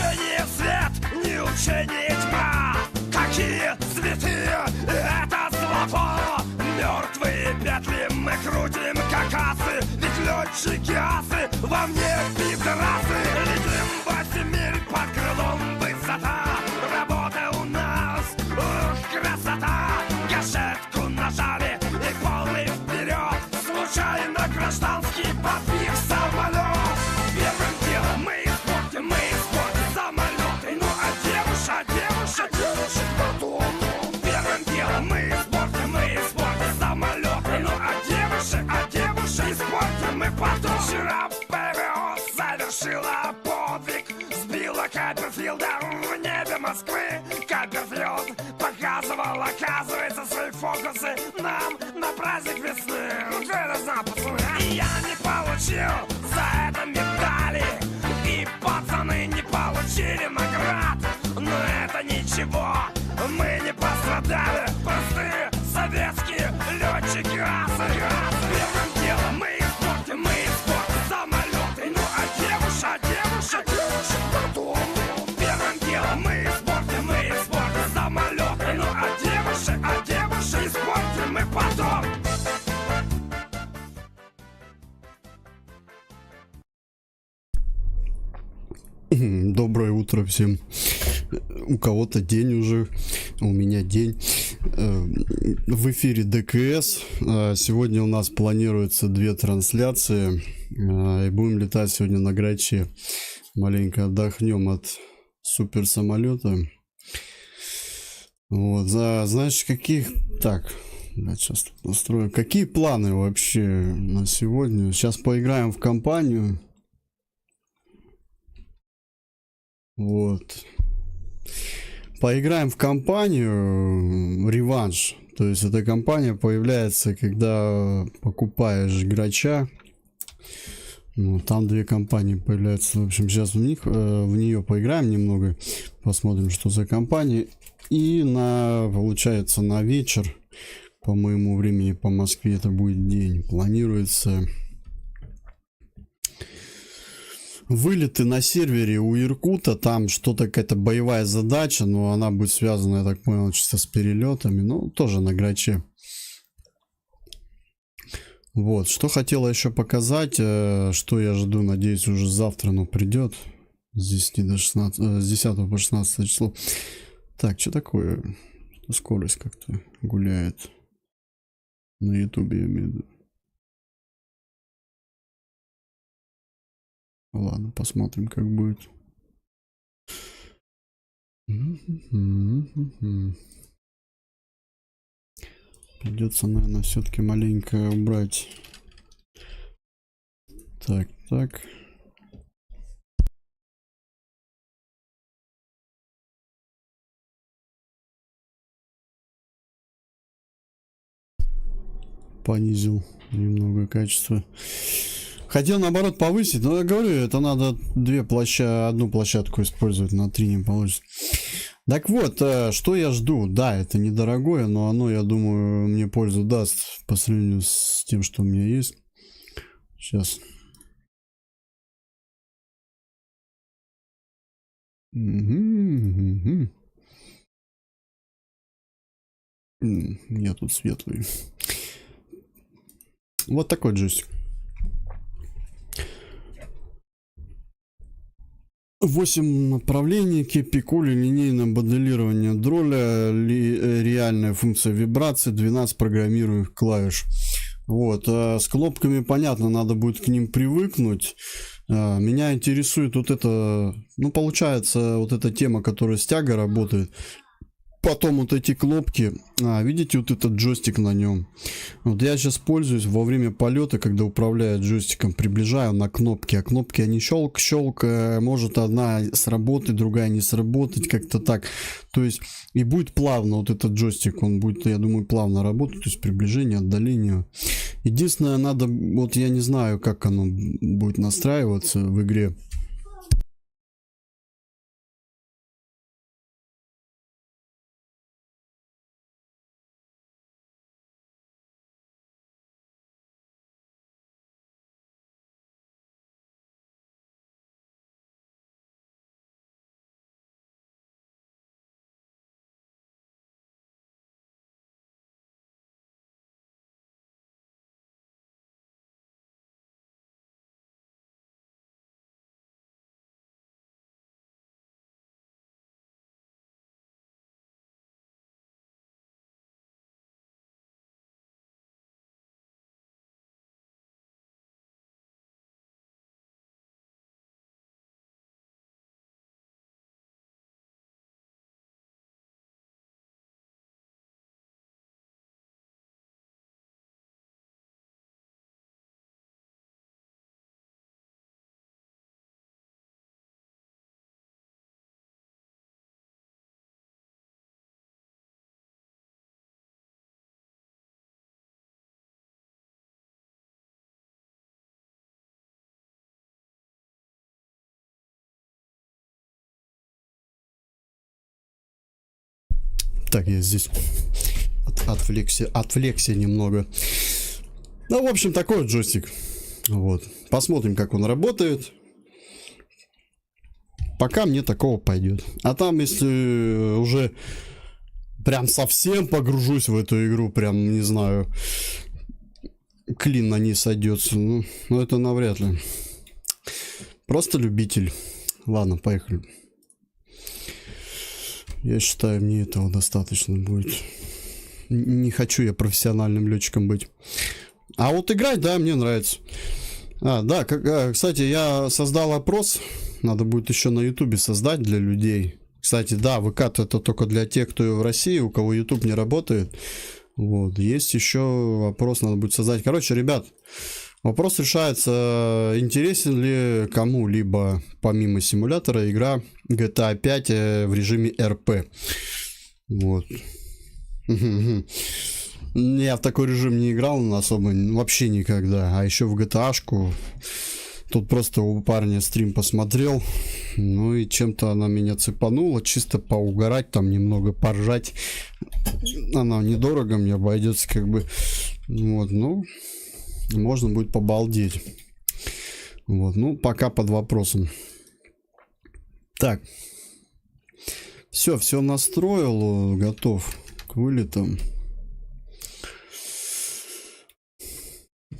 учение свет, не учение тьма. Какие цветы, это слова. Мертвые петли мы крутим, как асы. Ведь летчики асы, во мне пидорасы. Летим в 8 миль под крылом высота. Работа у нас, ух, красота. Гашетку нажали и полный вперед. Случайно гражданский подбив самолет. Первым делом мы испортим самолеты. Ну а девушек потом. Первым делом мы испортим самолеты. Ну а девушек испортим мы потом. Вчера ПВО совершила подвиг. Сбила Копперфилда в небе Москвы. Копперфилд показывал, оказывается, свои фокусы нам на праздник весны. И я не получил за это медали. И пацаны не получили наград. Но это ничего, мы не пострадали. Простые советские летчики асы. Первым делом мы испортим самолеты. Ну а девушек потом. Первым делом мы испортим самолеты. Ну а девушек испортим мы потом. Доброе утро всем. У кого-то день уже, у меня день. В эфире ДКС. Сегодня у нас планируется 2 трансляции. И будем летать сегодня на Граче. Маленько отдохнем от суперсамолета. Вот, знаешь, каких... Так, сейчас тут настрою. Какие планы вообще на сегодня? Сейчас поиграем в компанию. Вот. Поиграем в компанию реванш. То есть эта компания появляется, когда покупаешь Грача. Ну, там 2 компании появляются. В общем, сейчас в нее поиграем немного. Посмотрим, что за компания. И получается, на вечер, по моему времени, по Москве, это будет день. Планируется вылеты на сервере у Иркута. Там что-то, какая-то боевая задача, но она будет связана, я так понял, чисто с перелетами. Ну, тоже на Граче. Вот, что хотела еще показать, что я жду, надеюсь, уже завтра оно придет. С 10 до 16, с 10 по 16 число. Так, что такое? Скорость как-то гуляет. На ютубе я имею в виду. Ладно, посмотрим, как будет. Придется, наверное, все-таки маленько убрать. Так. Понизил немного качество. Хотел наоборот повысить, но я говорю, это надо одну площадку использовать, на 3 не получится. Так вот, что я жду? Да, это недорогое, но оно, я думаю, мне пользу даст по сравнению с тем, что у меня есть. Сейчас. Я тут светлый. Вот такой джойстик. 8 направлений, пикули, линейное моделирование дроля, реальная функция вибрации, 12 программируемых клавиш. Вот, с кнопками понятно, надо будет к ним привыкнуть. Меня интересует вот это, ну, получается, вот эта тема, которая с тяга работает. Потом вот эти кнопки, видите, вот этот джойстик на нем. Вот я сейчас пользуюсь во время полета, когда управляю джойстиком, приближаю на кнопки, а кнопки они щелк, может одна сработать, другая не сработать, как-то так. То есть и будет плавно вот этот джойстик, он будет, я думаю, плавно работать, то есть приближение, отдаление. Единственное, надо, вот я не знаю, как оно будет настраиваться в игре. Так, я здесь отвлекся немного. Ну, в общем, такой вот джойстик. Вот. Посмотрим, как он работает. Пока мне такого пойдет. А там, если уже прям совсем погружусь в эту игру, прям, не знаю, клин на ней сойдется. Ну, это навряд ли. Просто любитель. Ладно, поехали. Я считаю, мне этого достаточно будет. Не хочу я профессиональным летчиком быть. А вот играть, да, мне нравится. Да, кстати, я создал опрос. Надо будет еще на ютубе создать для людей. Кстати, да, ВК это только для тех, кто в России, у кого YouTube не работает. Вот, есть еще вопрос, надо будет создать. Короче, ребят, вопрос решается, интересен ли кому-либо, помимо симулятора, игра GTA 5 в режиме РП. Вот. Я в такой режим не играл особо, вообще никогда. А еще в GTA-шку. Тут просто у парня стрим посмотрел. Ну и чем-то она меня цепанула. Чисто поугарать, там немного поржать. Она недорого мне обойдется, как бы. Вот, ну, можно будет побалдеть. Вот, ну, пока под вопросом. Так. Все настроил, готов к вылетам.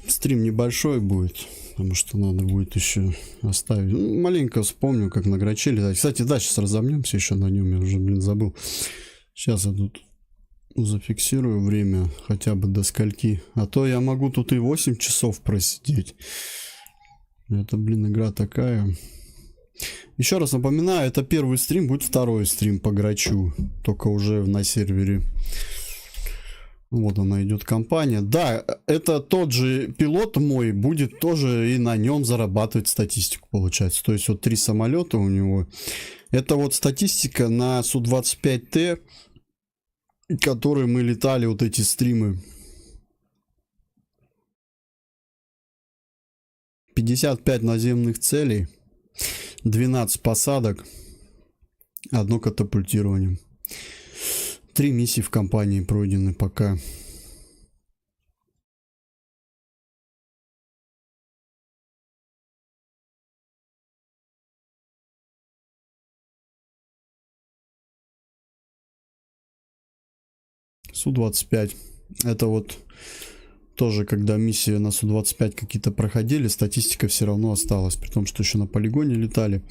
Стрим небольшой будет, потому что надо будет еще оставить. Ну, маленько вспомню, как на Граче летать. Кстати, да, сейчас разомнемся еще на нем, я уже, забыл. Сейчас я тут зафиксирую время хотя бы до скольки. А то я могу тут и 8 часов просидеть. Это, игра такая. Еще раз напоминаю, это первый стрим, будет второй стрим по Грачу. Только уже на сервере. Вот она идет компания. Да, это тот же пилот мой, будет тоже и на нем зарабатывать статистику, получается. То есть вот 3 самолета у него. Это вот статистика на Су-25Т, которые мы летали, вот эти стримы. 55 наземных целей, 12 посадок, 1 катапультирование. 3 миссии в компании пройдены пока. Су-25. Это вот тоже, когда миссии на Су-25 какие-то проходили, статистика все равно осталась. При том, что еще на полигоне летали.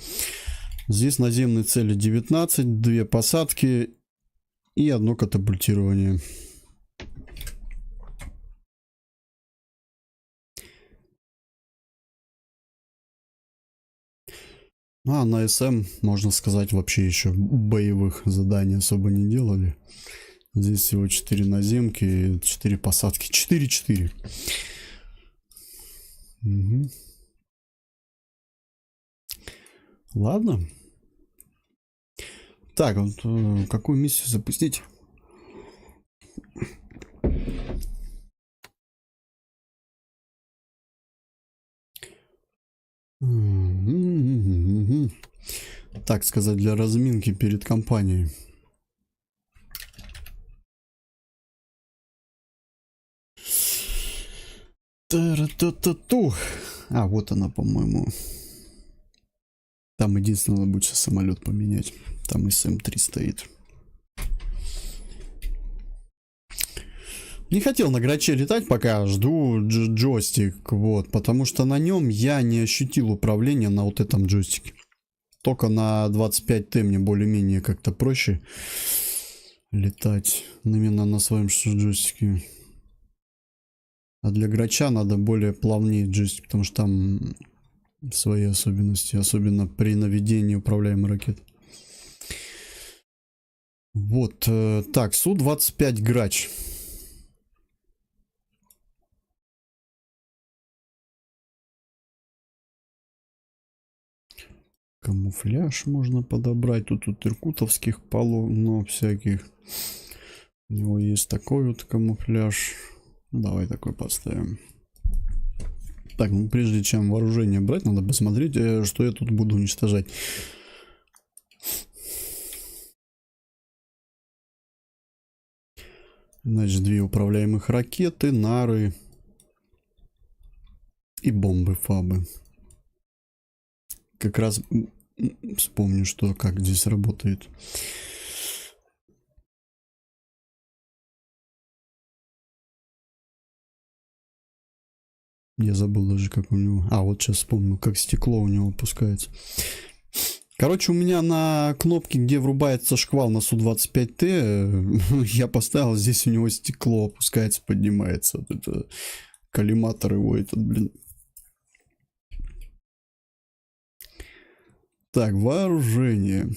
Здесь наземные цели 19, 2 посадки и 1 катапультирование. А на СМ, можно сказать, вообще еще боевых заданий особо не делали. Здесь всего 4 наземки, 4 посадки. 4-4. Угу. Ладно. Так, вот какую миссию запустить? Так сказать, для разминки перед кампанией. Та-ра-та-та-ту. А, вот она, по-моему. Там единственное, надо будет сейчас самолет поменять. Там и СМ-3 стоит. Не хотел на Граче летать, пока жду джойстик. Вот, потому что на нем я не ощутил управления на вот этом джойстике. Только на 25Т мне более-менее как-то проще летать. Именно на своем джойстике. А для Грача надо более плавнее джойстик, потому что там свои особенности. Особенно при наведении управляемой ракеты. Вот, так, Су-25 Грач. Камуфляж можно подобрать. Тут иркутовских полно всяких. У него есть такой вот камуфляж. Давай такой поставим. Так, ну прежде чем вооружение брать, надо посмотреть, что я тут буду уничтожать. Значит, 2 управляемых ракеты, нары и бомбы-фабы. Как раз вспомню, что как здесь работает. Я забыл даже, как у него... А, вот сейчас вспомнил, как стекло у него опускается. Короче, у меня на кнопке, где врубается шквал на Су-25Т, я поставил, здесь у него стекло опускается, поднимается. Вот это коллиматор его, этот, блин. Так, вооружение.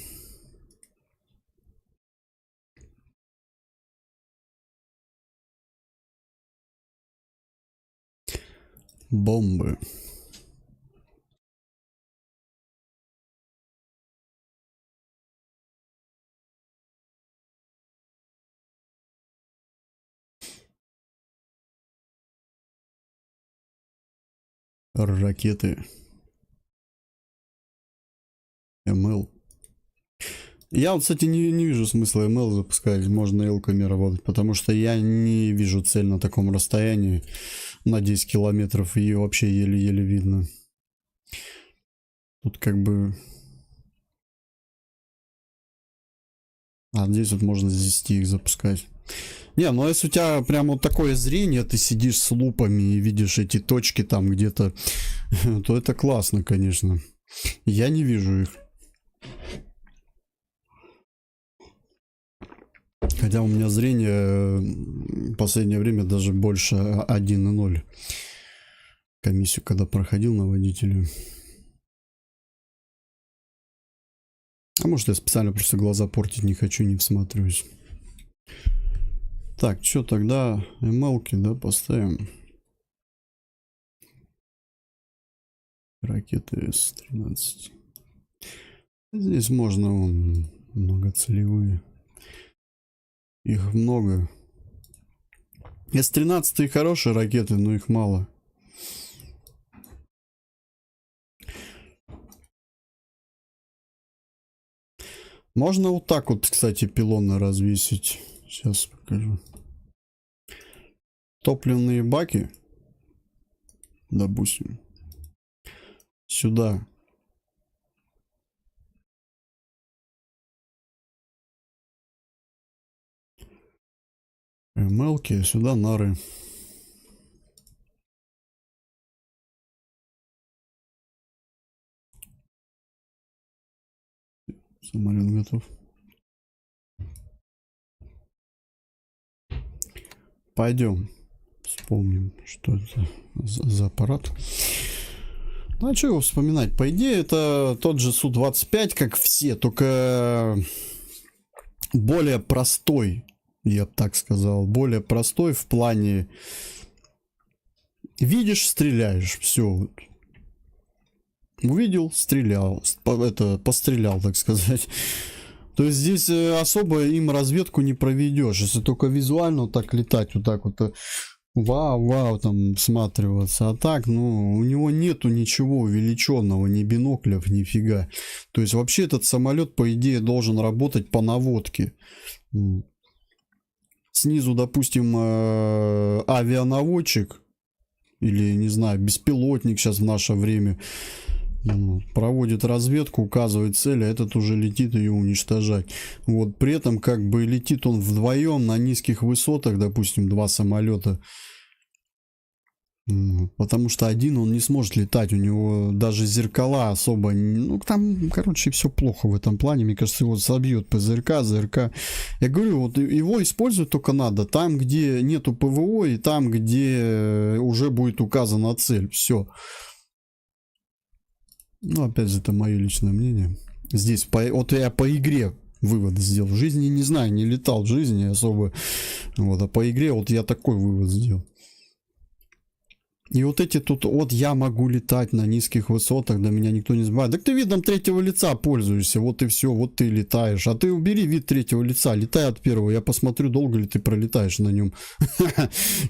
Бомбы. Ракеты. МЛ. Я вот, кстати, не вижу смысла МЛ запускать. Можно элками работать, потому что я не вижу цель на таком расстоянии. На 10 километров ее вообще еле-еле видно. Тут как бы... А здесь вот можно с 10 их запускать. Не, ну если у тебя прям вот такое зрение, ты сидишь с лупами и видишь эти точки там где-то, то это классно, конечно. Я не вижу их. Хотя у меня зрение в последнее время даже больше 1,0. Комиссию когда проходил на водителя. А может, я специально просто глаза портить не хочу, не всматриваюсь. Так, что тогда МЛки, да, поставим. Ракеты С-13. Здесь можно вон, многоцелевые. Их много. С-13 хорошие ракеты, но их мало. Можно вот так вот, кстати, пилоны развесить. Сейчас покажу. Топливные баки, допустим, сюда. МЛки, сюда нары. Самолет готов. Пойдем. Вспомним, что это за аппарат. Ну, а что его вспоминать? По идее, это тот же Су-25, как все, только более простой, я бы так сказал. Более простой в плане... Видишь, стреляешь. Все. Увидел, стрелял. Пострелял, так сказать. То есть здесь особо им разведку не проведешь. Если только визуально вот так летать, вот так вот... Вау, там всматриваться. А так, ну, у него нету ничего увеличенного, ни биноклев, нифига. То есть вообще этот самолет, по идее, должен работать по наводке. Снизу, допустим, авианаводчик или, не знаю, беспилотник сейчас в наше время проводит разведку, указывает цель, а этот уже летит ее уничтожать. Вот, при этом как бы летит он вдвоем на низких высотах, допустим, 2 самолета. Потому что один он не сможет летать, у него даже зеркала особо, ну там, короче, все плохо в этом плане, мне кажется, его собьет ПЗРК, ЗРК. Я говорю, вот его использовать только надо там, где нету ПВО и там, где уже будет указана цель, все. Ну, опять же, это мое личное мнение. Здесь, вот я по игре вывод сделал, в жизни не знаю, не летал в жизни особо, вот, а по игре вот я такой вывод сделал. И вот эти тут, вот я могу летать на низких высотах, до меня никто не сбивает. Так ты видом третьего лица пользуешься, вот и все, вот ты летаешь. А ты убери вид третьего лица, летай от первого, я посмотрю, долго ли ты пролетаешь на нем.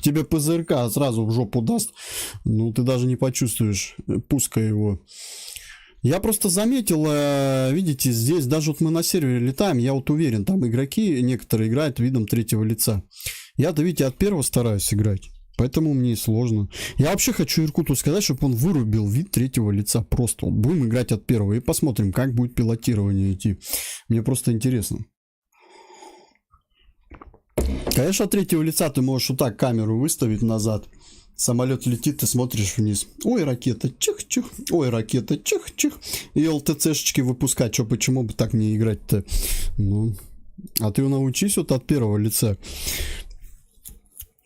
Тебе ПЗРК сразу в жопу даст, ну ты даже не почувствуешь пуска его. Я просто заметил, видите, здесь даже вот мы на сервере летаем, я вот уверен, там игроки некоторые играют видом третьего лица. Я-то, видите, от первого стараюсь играть. Поэтому мне и сложно. Я вообще хочу Иркуту сказать, чтобы он вырубил вид третьего лица. Просто будем играть от первого и посмотрим, как будет пилотирование идти. Мне просто интересно. Конечно, от третьего лица ты можешь вот так камеру выставить назад. Самолет летит, ты смотришь вниз. Ой, ракета, чих-чих. Ой, ракета, чих-чих. И ЛТЦшечки выпускать. Чё, почему бы так не играть-то? Ну, а ты научись вот от первого лица.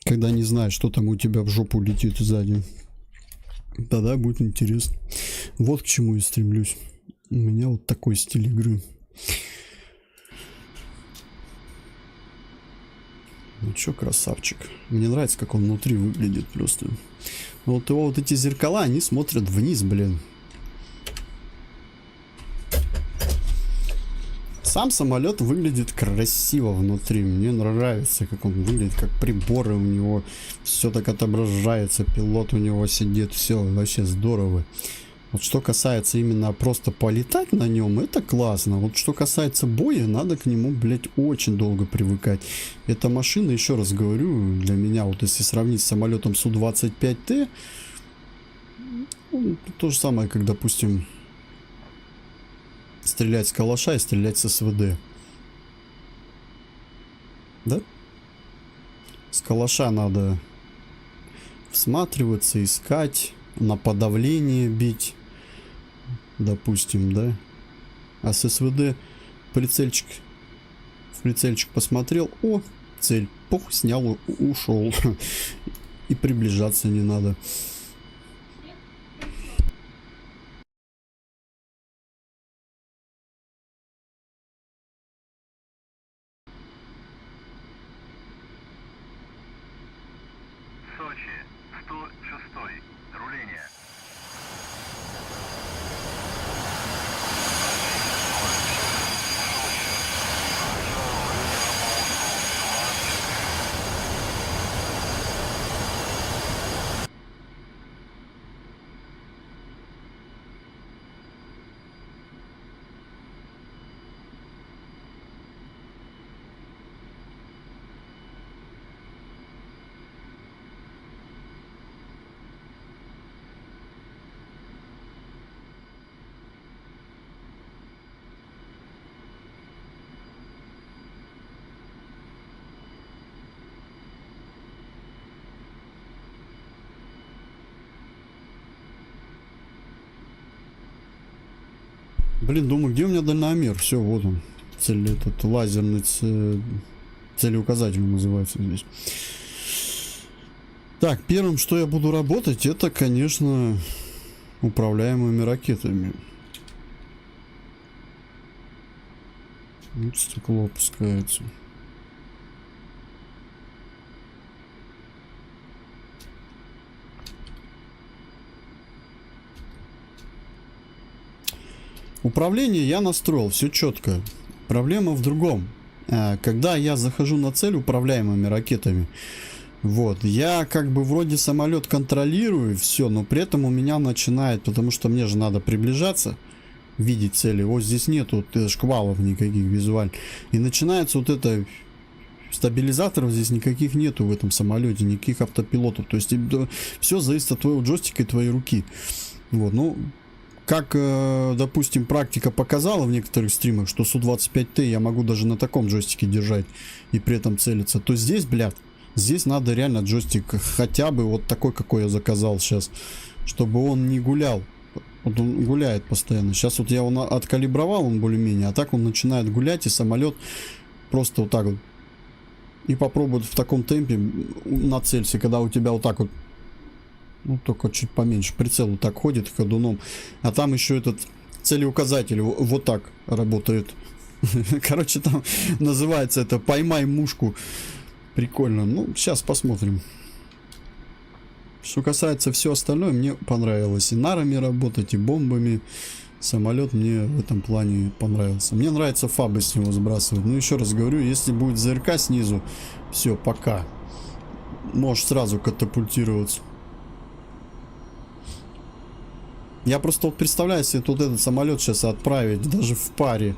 Когда не знаешь, что там у тебя в жопу летит сзади. Тогда будет интересно. Вот к чему я стремлюсь. У меня вот такой стиль игры. Ну чё, красавчик. Мне нравится, как он внутри выглядит просто. Вот его вот эти зеркала, они смотрят вниз, блин. Сам самолет выглядит красиво внутри. Мне нравится, как он выглядит, как приборы у него. Все так отображается. Пилот у него сидит. Все вообще здорово. Вот что касается именно просто полетать на нем, это классно. Вот что касается боя, надо к нему, блять, очень долго привыкать. Эта машина, еще раз говорю, для меня, вот если сравнить с самолетом Су-25Т, ну, то же самое, как, допустим, стрелять с калаша и стрелять с СВД. Да? С калаша надо всматриваться, искать, на подавление бить. Допустим, да? А с СВД прицельчик, в прицельчик посмотрел, о, цель, пух, снял, ушел. И приближаться не надо. Сочи, 106, руление. Блин, думаю, где у меня дальномер? Все, вот он. Цель, этот лазерный целеуказатель называется здесь. Так, первым, что я буду работать, это, конечно, управляемыми ракетами. Вот стекло опускается. Управление я настроил, все четко. Проблема в другом. Когда я захожу на цель управляемыми ракетами, вот, я как бы вроде самолет контролирую, все, но при этом у меня начинает, потому что мне же надо приближаться, видеть цели. Вот здесь нету шквалов никаких визуально. И начинается вот это... Стабилизаторов здесь никаких нету в этом самолете, никаких автопилотов. То есть все зависит от твоего джойстика и твоей руки. Вот, ну... Как, допустим, практика показала в некоторых стримах, что Су-25Т я могу даже на таком джойстике держать и при этом целиться, то здесь, блядь, здесь надо реально джойстик хотя бы вот такой, какой я заказал сейчас, чтобы он не гулял. Вот он гуляет постоянно. Сейчас вот я его откалибровал, он более-менее, а так он начинает гулять, и самолет просто вот так вот. И попробует в таком темпе нацелься, когда у тебя вот так вот, ну, только чуть поменьше. Прицел вот так ходит ходуном. А там еще этот целеуказатель вот так работает. Короче, там называется это «Поймай мушку». Прикольно. Ну, сейчас посмотрим. Что касается все остальное, мне понравилось. И нарами работать, и бомбами. Самолет мне в этом плане понравился. Мне нравится фабы с него сбрасывать. Но еще раз говорю, если будет ЗРК снизу, все, пока. Можешь сразу катапультироваться. Я просто вот представляю себе вот этот самолет сейчас отправить даже в паре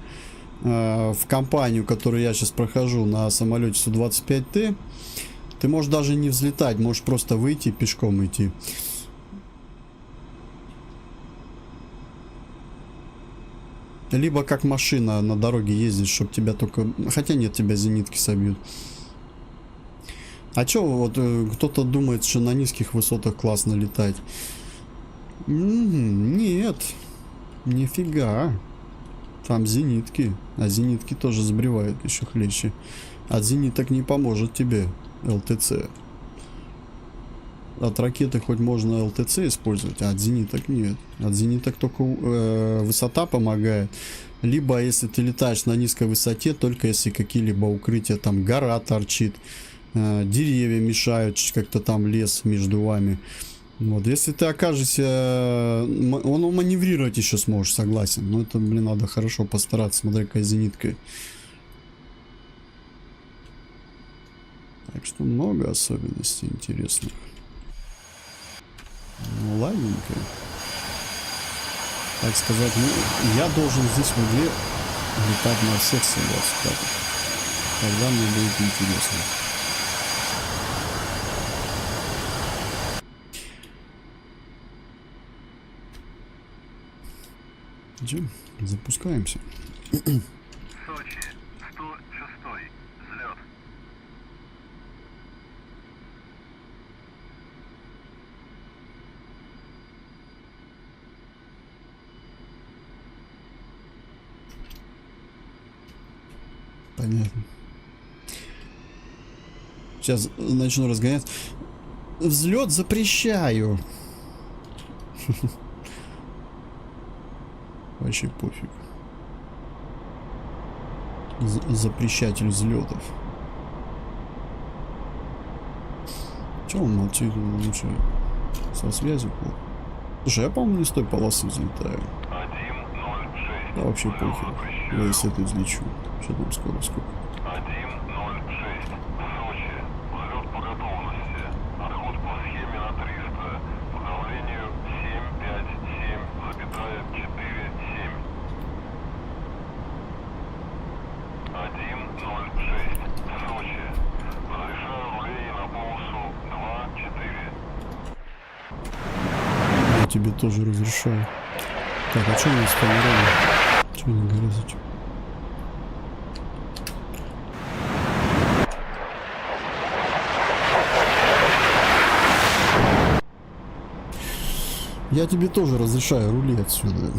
в компанию, которую я сейчас прохожу на самолете Су-25Т. Ты можешь даже не взлетать, можешь просто выйти и пешком идти. Либо как машина на дороге ездить, чтобы тебя только... Хотя нет, тебя зенитки собьют. А чё вот кто-то думает, что на низких высотах классно летать? Нет. Нифига. Там зенитки. А зенитки тоже сбривают еще хлеще. От зениток не поможет тебе ЛТЦ. От ракеты хоть можно ЛТЦ использовать, а от зениток нет. От зениток только высота помогает. Либо если ты летаешь на низкой высоте, только если какие-либо укрытия, там гора торчит, деревья мешают, как-то там лес между вами. Вот, если ты окажешься... Он маневрировать еще сможешь, согласен. Но это, блин, надо хорошо постараться, смотри, какая зенитка. Так что много особенностей интересных. Ну, ладненько. Так сказать, ну, я должен здесь в игре летать на всех С-25. Тогда мне будет интересно. Идем, запускаемся. Сочи, 106-й, взлет. Понятно. Сейчас начну разгонять. Взлет запрещаю. Вообще пофиг. Запрещатель взлетов. Че он молчит? Лучше со связью плохо. Слушай, я, по-моему, не с той полосы взлетаю. 106. Да вообще похер. Я если это взлечу. Что там скоро сколько? 106. Сочи. Взлет по готовности. Отход по схеме на 300. По давлению 757,47. 106. Сочи. Разрешаю руление на полосу 2-4. Я тебе тоже разрешаю. Так, а что у нас с камерами? Что не говорят, зачем? Я тебе тоже разрешаю, рули отсюда.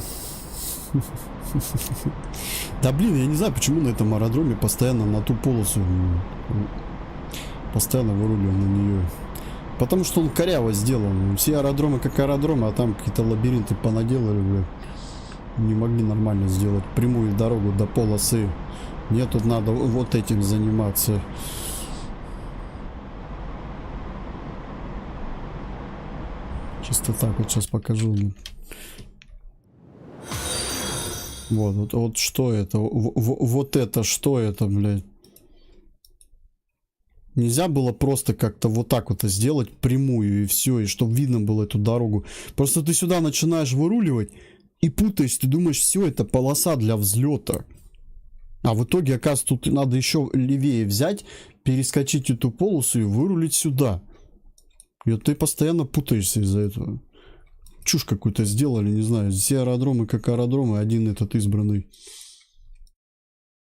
Да блин, я не знаю, почему на этом аэродроме постоянно на ту полосу постоянно выруливаю на нее. Потому что он коряво сделан. Все аэродромы как аэродромы, а там какие-то лабиринты понаделали, блядь. Не могли нормально сделать прямую дорогу до полосы. Мне тут надо вот этим заниматься. Чисто так вот сейчас покажу. Вот что это? Вот это что это, блядь? Нельзя было просто как-то вот так вот сделать прямую и все, и чтобы видно было эту дорогу. Просто ты сюда начинаешь выруливать и путаешь, ты думаешь, все, это полоса для взлета. А в итоге, оказывается, тут надо еще левее взять, перескочить эту полосу и вырулить сюда. И вот ты постоянно путаешься из-за этого. Чушь какую-то сделали, не знаю. Все аэродромы как аэродромы, один этот избранный.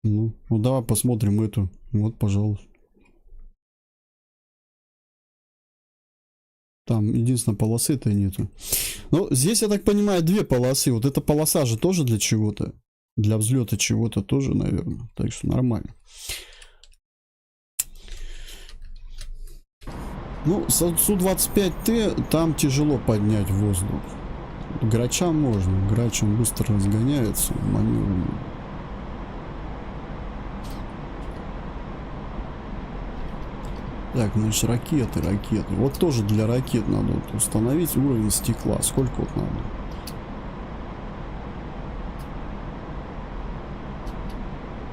Ну давай посмотрим эту. Вот, пожалуйста. Там единственной полосы-то нету. Ну, здесь, я так понимаю, две полосы. Вот эта полоса же тоже для чего-то. Для взлета чего-то тоже, наверное. Так что нормально. Ну, Су-25Т там тяжело поднять воздух. Грача можно. Грач он быстро разгоняется. Маневренно. Так, значит, ракеты. Вот тоже для ракет надо вот установить уровень стекла. Сколько вот надо?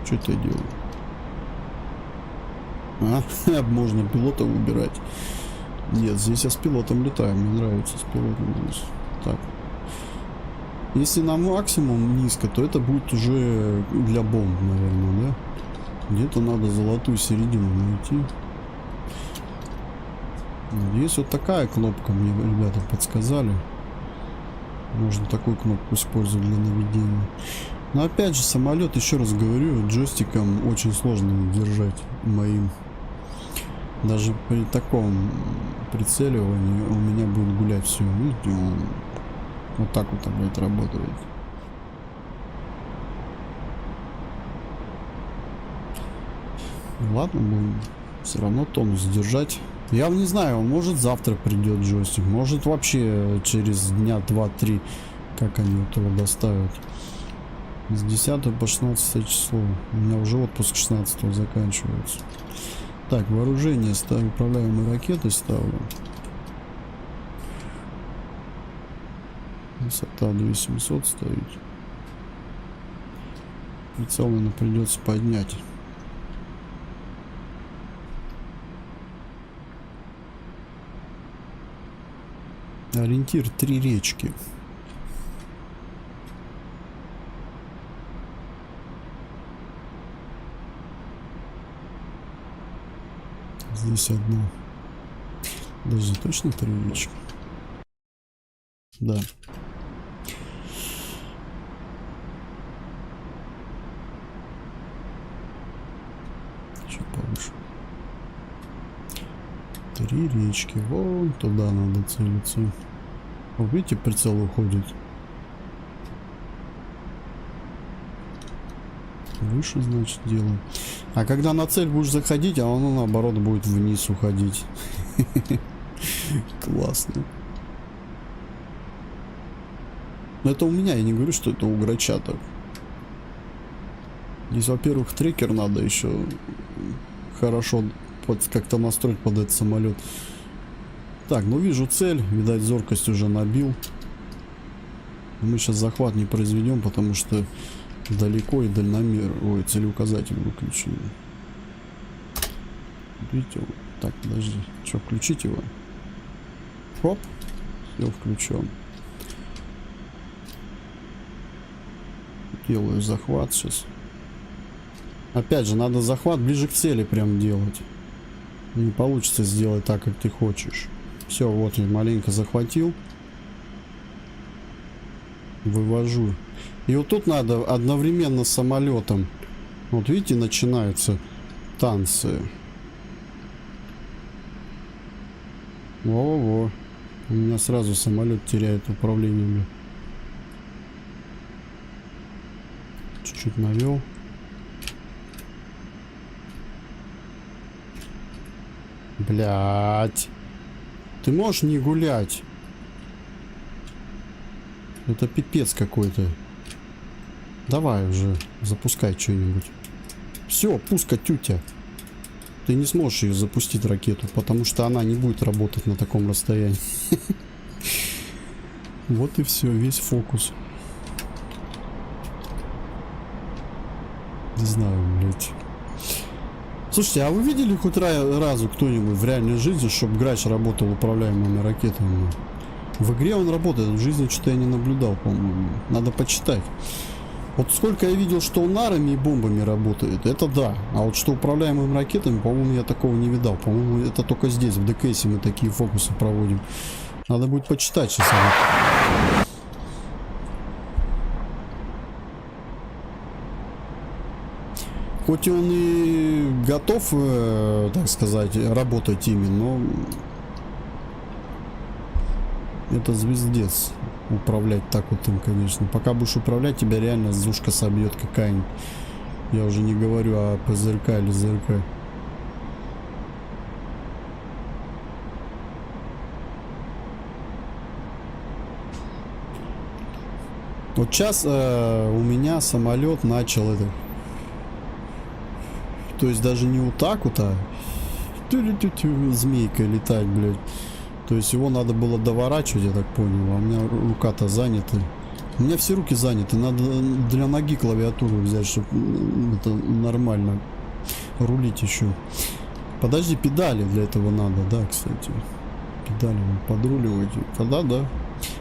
Что это я делаю? Можно пилота выбирать. Нет, здесь я с пилотом летаю. Мне нравится с пилотом здесь. Так. Если на максимум низко, то это будет уже для бомб, наверное, да? Где-то надо золотую середину найти. Есть вот такая кнопка, мне ребята подсказали. Можно такую кнопку использовать для наведения. Но опять же, самолет, еще раз говорю, джойстиком очень сложно держать моим. Даже при таком прицеливании у меня будет гулять все. Видите, он вот так вот опять работает. Ладно, будем все равно тонус держать. Я не знаю, может завтра придет джойстик, может вообще через дня 2-3, как они этого доставят. С 10 по 16 число. У меня уже отпуск 16 заканчивается. Так, вооружение ставлю, управляемые ракеты ставлю. Высота 2700 ставить. Прицел, наверное, придется поднять. Ориентир 3 речки. Здесь одна. Даже точно 3 речки? Да. Чуть повыше. 3 речки. Вон туда надо целиться. Вот видите, прицел уходит. Выше, значит, делаем. А когда на цель будешь заходить, а оно наоборот будет вниз уходить. Классно. Но это у меня, я не говорю, что это у грача так. Здесь, во-первых, трекер надо еще хорошо как-то настроить под этот самолет. Так, ну вижу цель, видать, зоркость уже набил. Мы сейчас захват не произведем, потому что далеко и дальномер. Ой, целеуказатель выключили. Видите? Так, подожди. Что, включить его? Хоп. Все включен. Делаю захват сейчас. Опять же, надо захват ближе к цели прям делать. Не получится сделать так, как ты хочешь. Все, вот я маленько захватил. Вывожу. И вот тут надо одновременно с самолетом. Вот видите, начинаются танцы. Во-во-во. У меня сразу самолет теряет управление. Чуть-чуть навел. Блять. Ты можешь не гулять? Это пипец какой-то. Давай уже, запускай что-нибудь. Все, пуска тютя. Ты не сможешь ее запустить, ракету, потому что она не будет работать на таком расстоянии. Вот и все, весь фокус. Не знаю, блять. Слушайте, а вы видели хоть разу кто-нибудь в реальной жизни, чтобы грач работал управляемыми ракетами? В игре он работает, в жизни что-то я не наблюдал, по-моему. Надо почитать. Вот сколько я видел, что он нарами и бомбами работает, это да. А вот что управляемыми ракетами, по-моему, я такого не видал. По-моему, это только здесь, в ДКСе мы такие фокусы проводим. Надо будет почитать сейчас. Хоть он и готов, так сказать, работать ими, но это звездец. Управлять так вот им, конечно. Пока будешь управлять, тебя реально зушка собьет какая-нибудь. Я уже не говорю о ПЗРК или ЗРК. Вот сейчас у меня самолет начал это. То есть даже не вот так вот, а змейкой летать, блядь. То есть его надо было доворачивать, я так понял. А у меня рука-то занята. У меня все руки заняты. Надо для ноги клавиатуру взять, чтобы это нормально рулить еще. Подожди, педали для этого надо, да, кстати. Педали подруливать. Тогда да.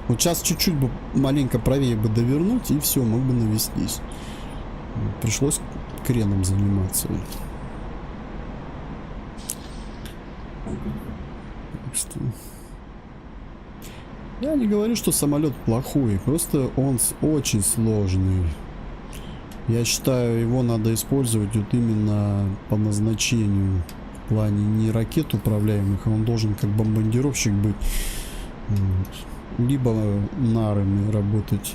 Вот сейчас чуть-чуть бы маленько правее бы довернуть, и все, мог бы навестись. Пришлось креном заниматься. Так что... Я не говорю, что самолет плохой, просто он очень сложный. Я считаю, его надо использовать вот именно по назначению. В плане не ракет управляемых, а он должен как бомбардировщик быть. Вот. Либо нарами работать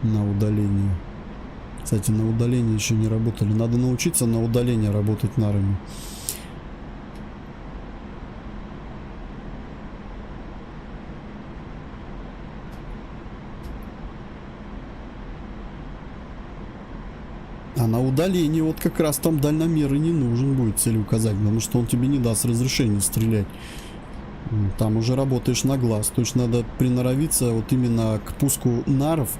на удалении. Кстати, на удалении еще не работали. Надо научиться на удалении работать нарами. А на удалении вот как раз там дальномер и не нужен будет целеуказатель, потому что он тебе не даст разрешения стрелять. Там уже работаешь на глаз. То есть надо приноровиться вот именно к пуску наров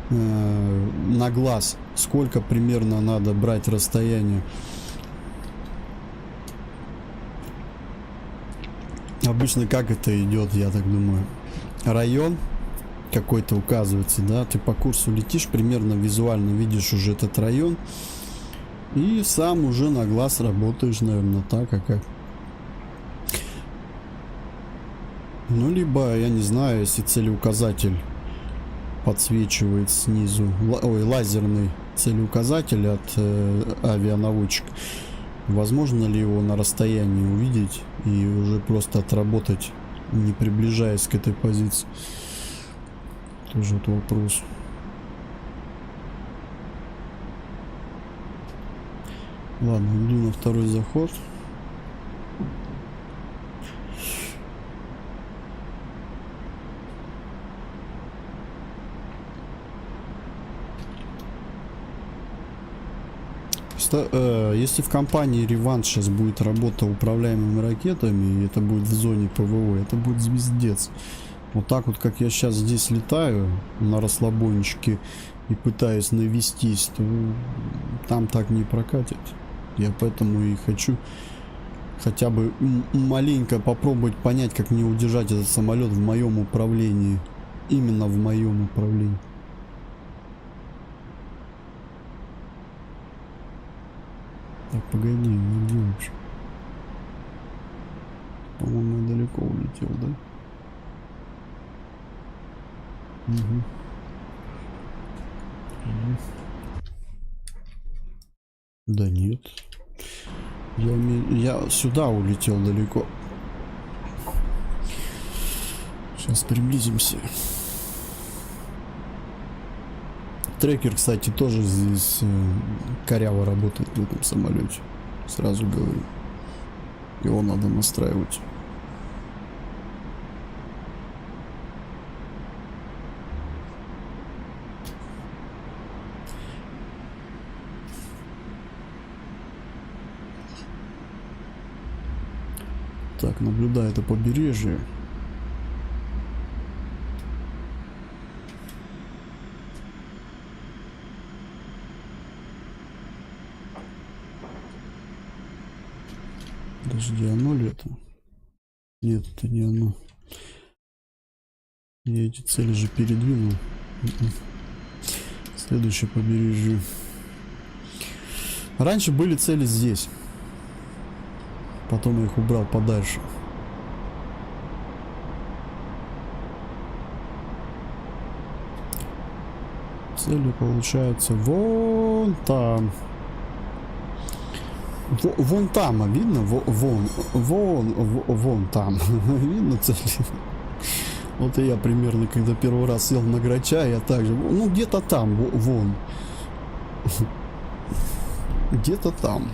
на глаз. Сколько примерно надо брать расстояние. Обычно как это идет, я так думаю. Район какой-то указывается, да, ты по курсу летишь, примерно визуально видишь уже этот район и сам уже на глаз работаешь, наверное, так, а как. Ну, либо, я не знаю, если целеуказатель подсвечивает снизу, лазерный целеуказатель от авианаводчика, возможно ли его на расстоянии увидеть и уже просто отработать, не приближаясь к этой позиции? Тоже это вопрос. Ладно, иду на второй заход. Если в компании Реванш сейчас будет работа управляемыми ракетами, и это будет в зоне ПВО, это будет звездец. Вот так вот, как я сейчас здесь летаю на расслабончике и пытаюсь навестись, то там так не прокатит. Я поэтому и хочу хотя бы маленько попробовать понять, как мне удержать этот самолет в моем управлении. Именно в моем управлении. Так, погоди, где вообще? По-моему, я далеко улетел, да? Угу. Да нет. Я сюда улетел далеко. Сейчас приблизимся. Трекер, кстати, тоже здесь коряво работает в этом самолете. Сразу говорю. Его надо настраивать. Так, наблюдаю это побережье. Подожди, оно ли это? Нет, это не оно. Я эти цели же передвинул. Следующее побережье. Раньше были цели здесь. Потом я их убрал подальше. Цели получается вон там. Вон там, а видно? Вон там. Видно цели? Вот и я примерно, когда первый раз сел на Грача, я также, ну где-то там, вон. Где-то там.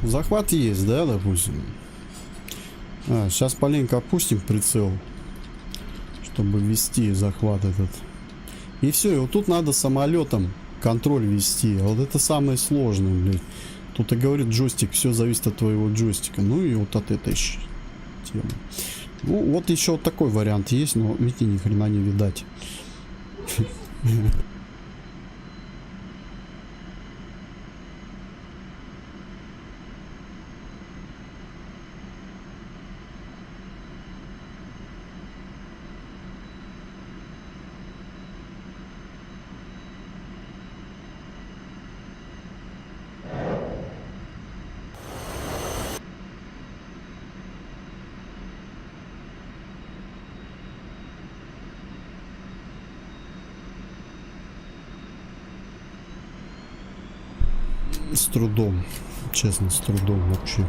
Захват есть, да, допустим. Сейчас маленько опустим прицел, чтобы ввести захват этот. И все, и вот тут надо самолетом контроль вести. А вот это самое сложное, блядь. Тут и говорит джойстик, все зависит от твоего джойстика. Ну и вот от этой темы. Ну вот еще вот такой вариант есть, но видите, ни хрена не видать. С трудом. Честно, с трудом вообще.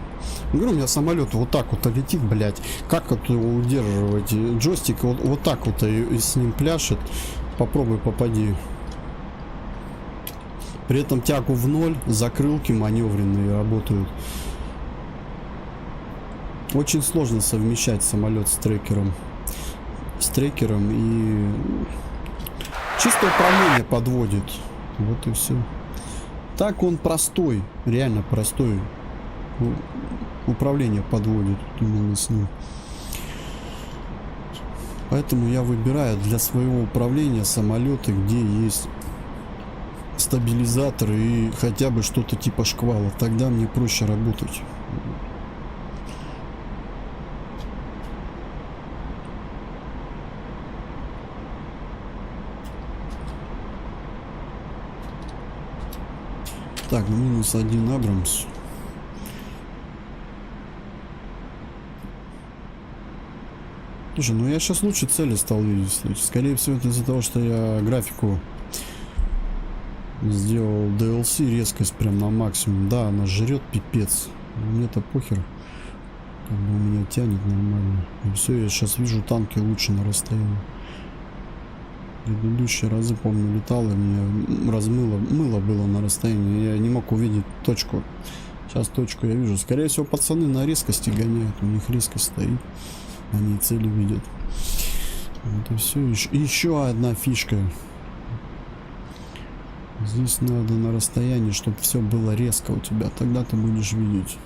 Говорю, у меня самолет вот так вот летит, блядь. Как это его удерживать? Джойстик вот так вот и с ним пляшет. Попробуй попади. При этом тягу в ноль, закрылки маневренные работают. Очень сложно совмещать самолет с трекером. С трекером и... Чисто управление подводит. Вот и все. Так он простой. Реально простой. Управление подводит именно с ним. Поэтому я выбираю для своего управления самолеты, где есть стабилизатор и хотя бы что-то типа шквала. Тогда мне проще работать. Так, -1 Абрамс. Слушай, ну я сейчас лучше цели стал видеть. Скорее всего, это из-за того, что я графику сделал DLC, резкость прям на максимум. Да, она жрет пипец. Мне-то похер. Как бы у меня тянет нормально. И все, я сейчас вижу танки лучше на расстоянии. Предыдущие разы, помню, летал, и мне размыло, мыло было на расстоянии. Я не мог увидеть точку. Сейчас точку я вижу. Скорее всего, пацаны на резкости гоняют. У них резкость стоит. Они цели видят. Вот и все. Еще одна фишка. Здесь надо на расстоянии, чтобы все было резко у тебя. Тогда ты будешь видеть.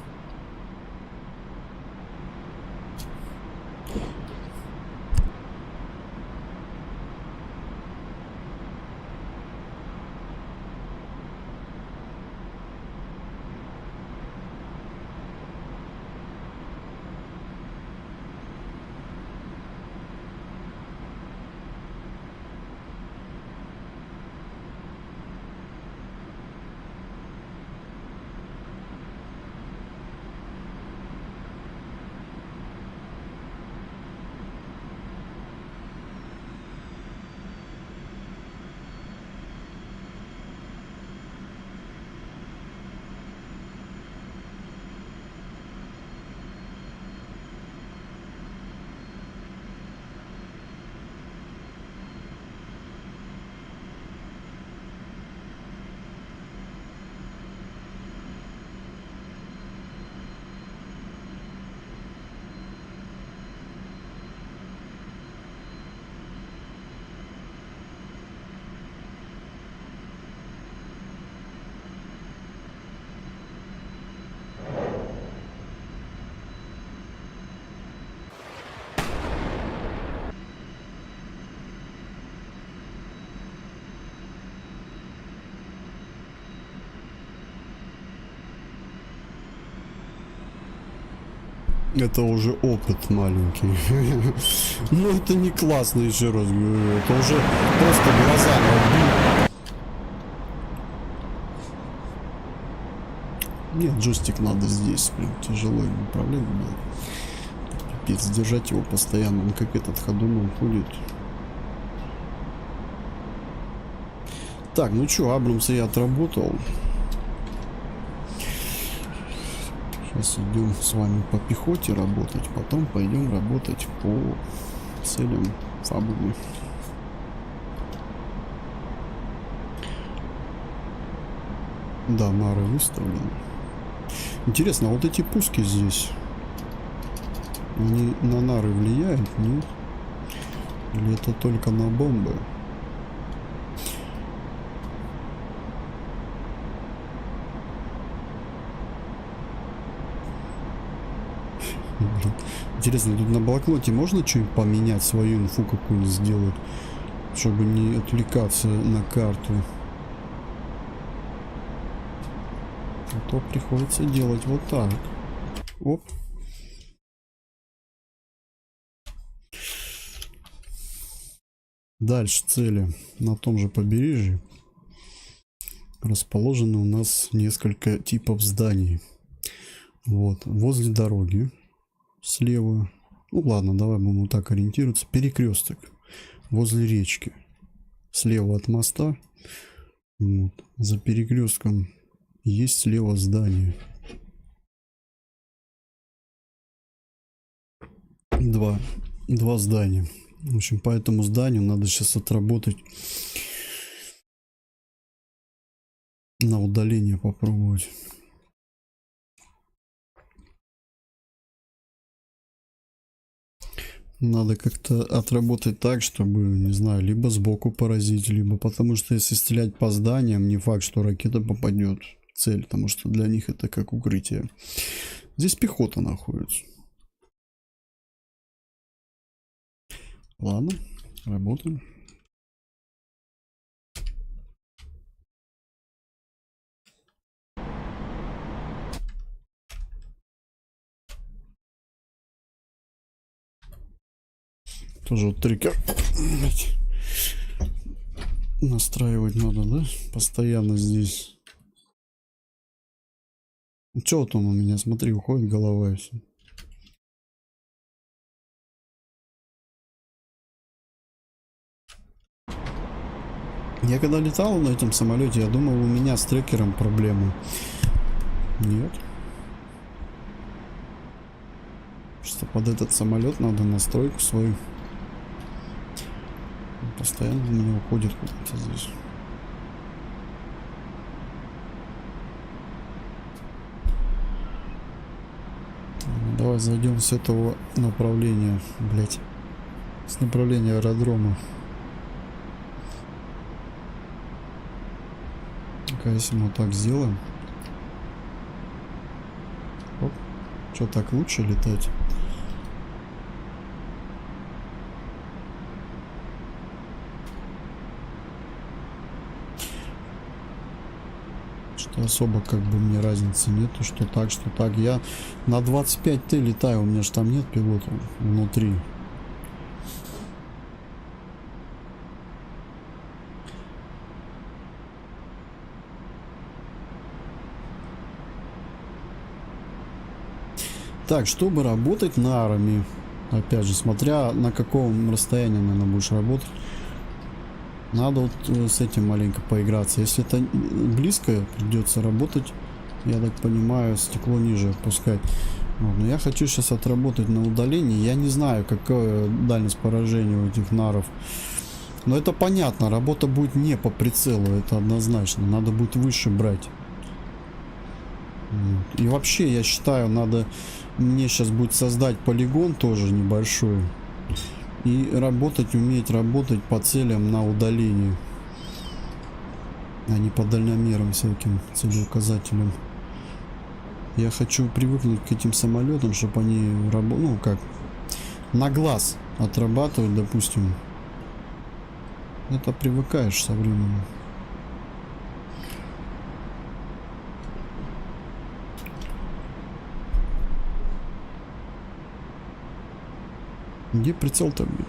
Это уже опыт маленький. Но это не классно, еще раз говорю. Это уже просто глазами убил. Нет, джойстик надо здесь. Прям тяжело им управлять было. Пипец, держать его постоянно. Он как этот ходуном ходит. Так, ну что, Абрамса я отработал. Сейчас идем с вами по пехоте работать, потом пойдем работать по целям фабулы. Да, нары выставлены. Интересно, а вот эти пуски здесь, они на нары влияют, нет? Или это только на бомбы? Интересно, тут на блокноте можно что-нибудь поменять, свою инфу какую-нибудь сделать, чтобы не отвлекаться на карту? А то приходится делать вот так. Оп. Дальше цели на том же побережье. Расположены у нас несколько типов зданий. Вот, возле дороги. Слева. Ну ладно, давай будем вот так ориентироваться. Перекресток. Возле речки. Слева от моста. Вот. За перекрестком Есть слева здание. Два здания. В общем, по этому зданию надо сейчас отработать. На удаление попробовать. Надо как-то отработать так, чтобы, не знаю, либо сбоку поразить, либо потому что если стрелять по зданиям, не факт, что ракета попадет в цель, потому что для них это как укрытие. Здесь пехота находится. Ладно, работаем. Тоже вот триггер настраивать надо, да? Постоянно здесь. Че вот он у меня, смотри, уходит голова и все. Я когда летал на этом самолете, я думал, у меня с трекером проблемы. Нет. Что под этот самолет надо настройку свою. Постоянно у меня уходит куда-то здесь. Давай зайдем с этого направления, блять, с направления аэродрома. Если мы так сделаем. Оп. Что, так лучше летать? Что особо как бы мне разницы нету, что так, что так. Я на 25Т летаю, у меня же там нет пилота внутри. Так, чтобы работать на армии, опять же, смотря на каком расстоянии, наверное, будешь работать, надо вот с этим маленько поиграться. Если это близко, придется работать, я так понимаю, стекло ниже опускать. Вот, но я хочу сейчас отработать на удалении. Я не знаю, какая дальность поражения у этих наров. Но это понятно, работа будет не по прицелу, это однозначно. Надо будет выше брать. И вообще, я считаю, надо мне сейчас будет создать полигон тоже небольшой и работать, уметь работать по целям на удалении, а не по дальномерам всяким целеуказателям. Я хочу привыкнуть к этим самолетам, чтобы они ну как на глаз отрабатывать, допустим. Это привыкаешь со временем. Где прицел-то, блин?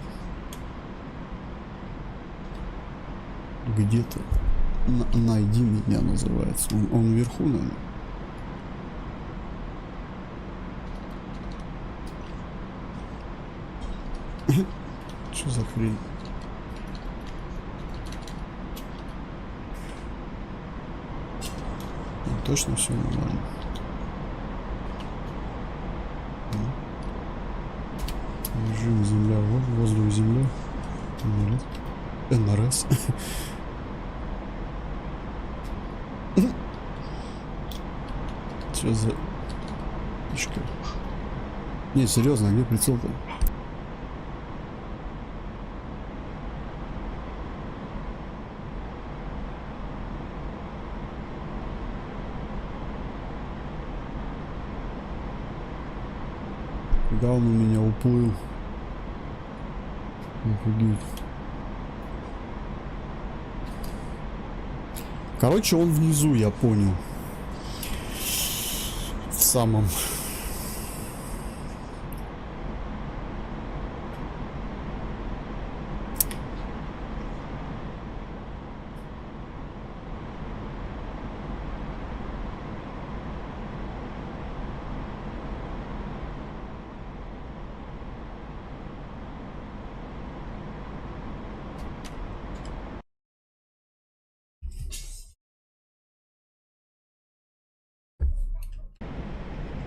Где-то. Найди меня называется. Он вверху, наверное. Что за хрень? Точно все нормально. Режим земля, воздух земля. НРС. Что за фишка? Не, серьезно, где прицел-то? Когда он у меня уплыл? Офигеть. Короче, он внизу, я понял. В самом.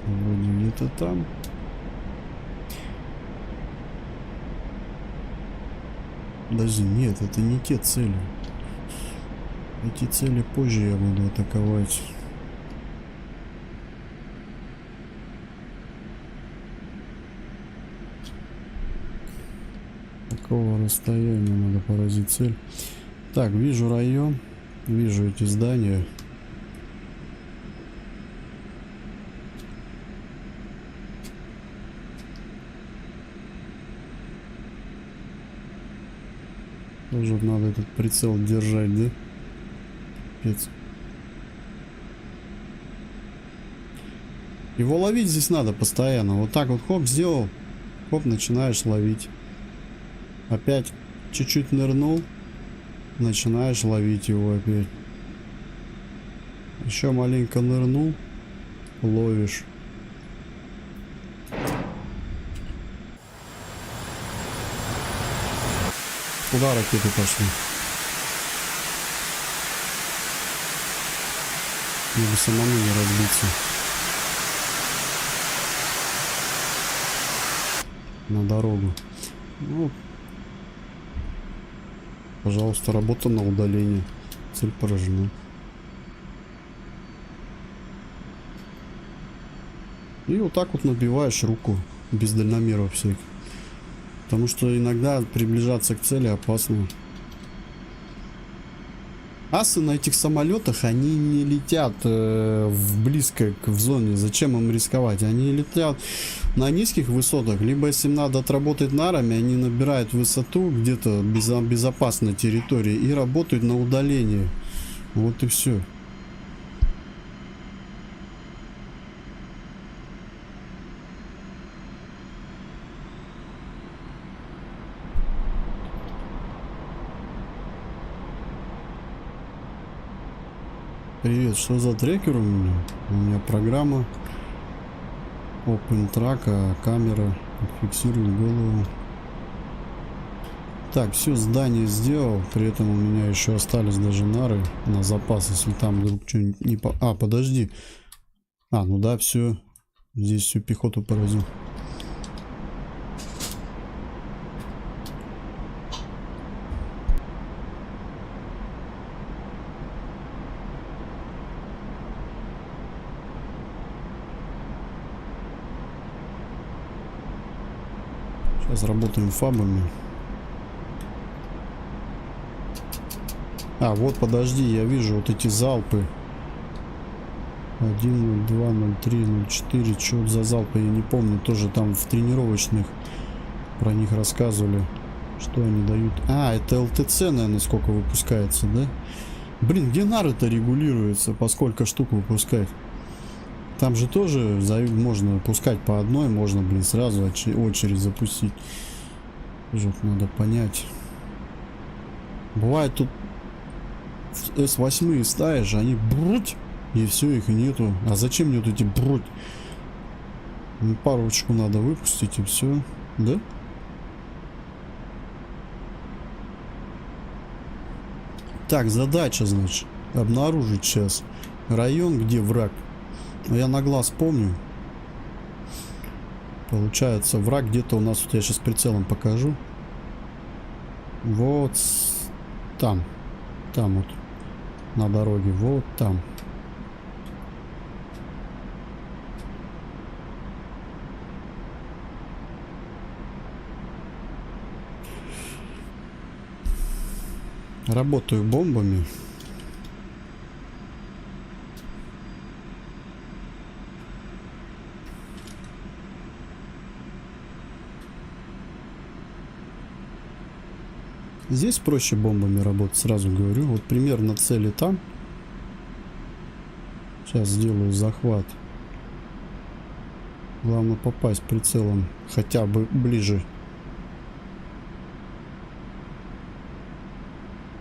Вроде где-то там. Подожди, нет, это не те цели. Эти цели позже я буду атаковать. Какого расстояния надо поразить цель? Так, вижу район, вижу эти здания. Тоже надо этот прицел держать, да? Пец. Его ловить здесь надо постоянно. Вот так вот хоп, сделал. Хоп, начинаешь ловить. Опять чуть-чуть нырнул. Начинаешь ловить его опять. Еще маленько нырнул. Ловишь. Куда ракеты пошли? Мне бы самому не разбиться. На дорогу. Ну, пожалуйста, работа на удаление. Цель поражена. И вот так вот набиваешь руку без дальномеров всяких. Потому что иногда приближаться к цели опасно. Асы на этих самолетах, они не летят близко в зоне. Зачем им рисковать? Они летят на низких высотах. Либо если им надо отработать нарами, они набирают высоту где-то безопасной территории и работают на удалении. Вот и все. Привет, что за трекер у меня? У меня программа OpenTrack, а камера фиксирует голову. Так, все, здание сделал. При этом у меня еще остались даже нары на запас, если там вдруг что-нибудь не по... А, подожди. А, ну да, все. Здесь всю пехоту поразил. Сейчас работаем фабами. А, вот, подожди, я вижу вот эти залпы. 1, 02, 03, 04. Что за залпы, я не помню. Тоже там в тренировочных про них рассказывали. Что они дают. А, это ЛТЦ, наверное, сколько выпускается, да? Блин, где нары-то регулируется? По сколько штук выпускать? Там же тоже можно выпускать по одной, можно, блин, сразу очередь запустить. Вот надо понять. Бывает тут С8 ставишь, они бруть, и все, их нету. А зачем мне вот эти бруть? Парочку надо выпустить и все, да? Так, задача, значит, обнаружить сейчас район, где враг. Я на глаз помню. Получается, враг где-то у нас, вот я сейчас прицелом покажу. Вот там. Там вот. На дороге. Вот там. Работаю бомбами. Здесь проще бомбами работать, сразу говорю. Вот примерно цели там. Сейчас сделаю захват. Главное попасть прицелом хотя бы ближе.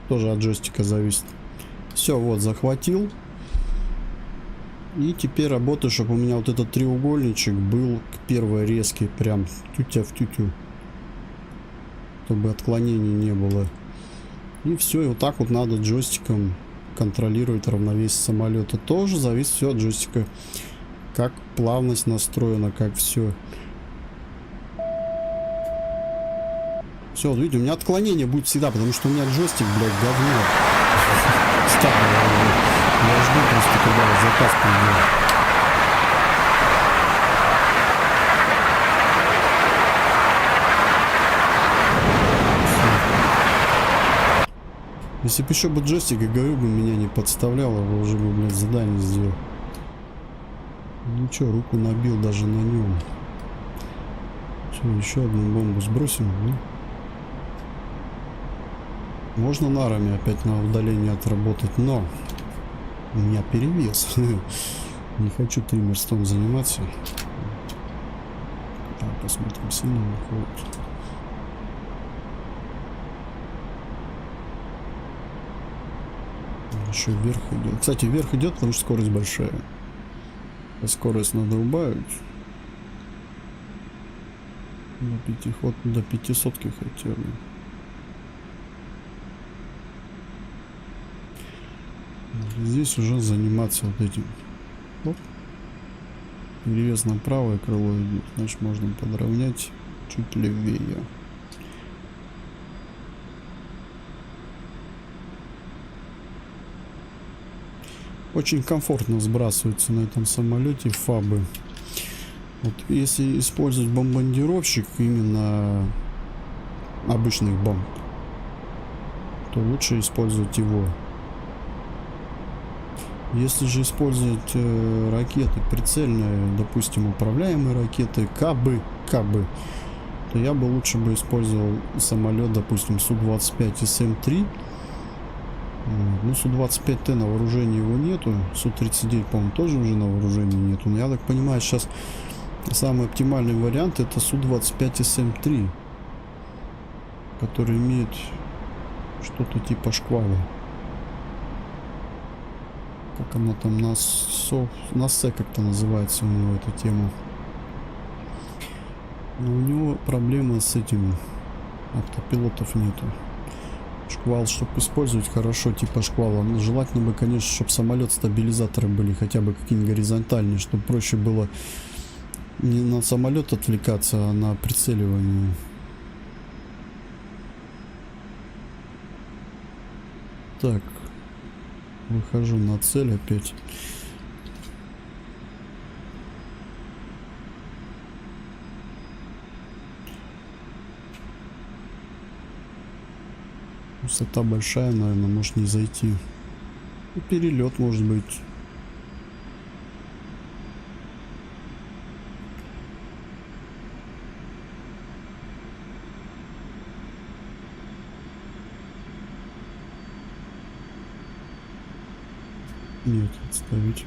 Тоже от джойстика зависит. Все, вот, захватил. И теперь работаю, чтобы у меня вот этот треугольничек был к первой резке. Прям тютя в тютю. Чтобы отклонений не было. И все, и вот так вот надо джойстиком контролировать равновесие самолета. Тоже зависит все от джойстика. Как плавность настроена, как все. Все, вот видите, у меня отклонение будет всегда, потому что у меня джойстик, блядь, говно. Старый. Я жду просто, когда заказ придет. Если бы еще бы джойстик, и говорю бы, меня не подставляло, уже бы, блядь, задание сделал. Ну что, руку набил даже на нем. Все, еще одну бомбу сбросим, ну. Можно нарами опять на удалении отработать, но у меня перевес. Не хочу триммерством заниматься. Так, посмотрим, сильно выходит. Еще вверх идет. Кстати, вверх идет, потому что скорость большая. А скорость надо убавить. До 500 хотя бы. Здесь уже заниматься вот этим. Оп. Перевес на правое крыло идет. Значит, можно подровнять чуть левее. Очень комфортно сбрасываются на этом самолете фабы. Вот если использовать бомбардировщик, именно обычных бомб, то лучше использовать его. Если же использовать ракеты прицельные, допустим, управляемые ракеты, кабы, то я бы лучше бы использовал самолет, допустим, Су-25 СМ-3. Ну, Су-25Т на вооружении его нету. Су-39, по-моему, тоже уже на вооружении нету. Но я так понимаю, сейчас самый оптимальный вариант это Су-25 СМ-3, который имеет что-то типа шквала. Как она там на СЭ как-то называется у него эта тема. Но у него проблемы с этим. Автопилотов нету. Шквал, чтобы использовать хорошо, типа шквала, желательно бы, конечно, чтобы самолет-стабилизаторы были хотя бы какие-нибудь горизонтальные, чтобы проще было не на самолет отвлекаться, а на прицеливание. Так, выхожу на цель опять. Высота большая, наверное, может не зайти. И перелет может быть. Нет, отставить.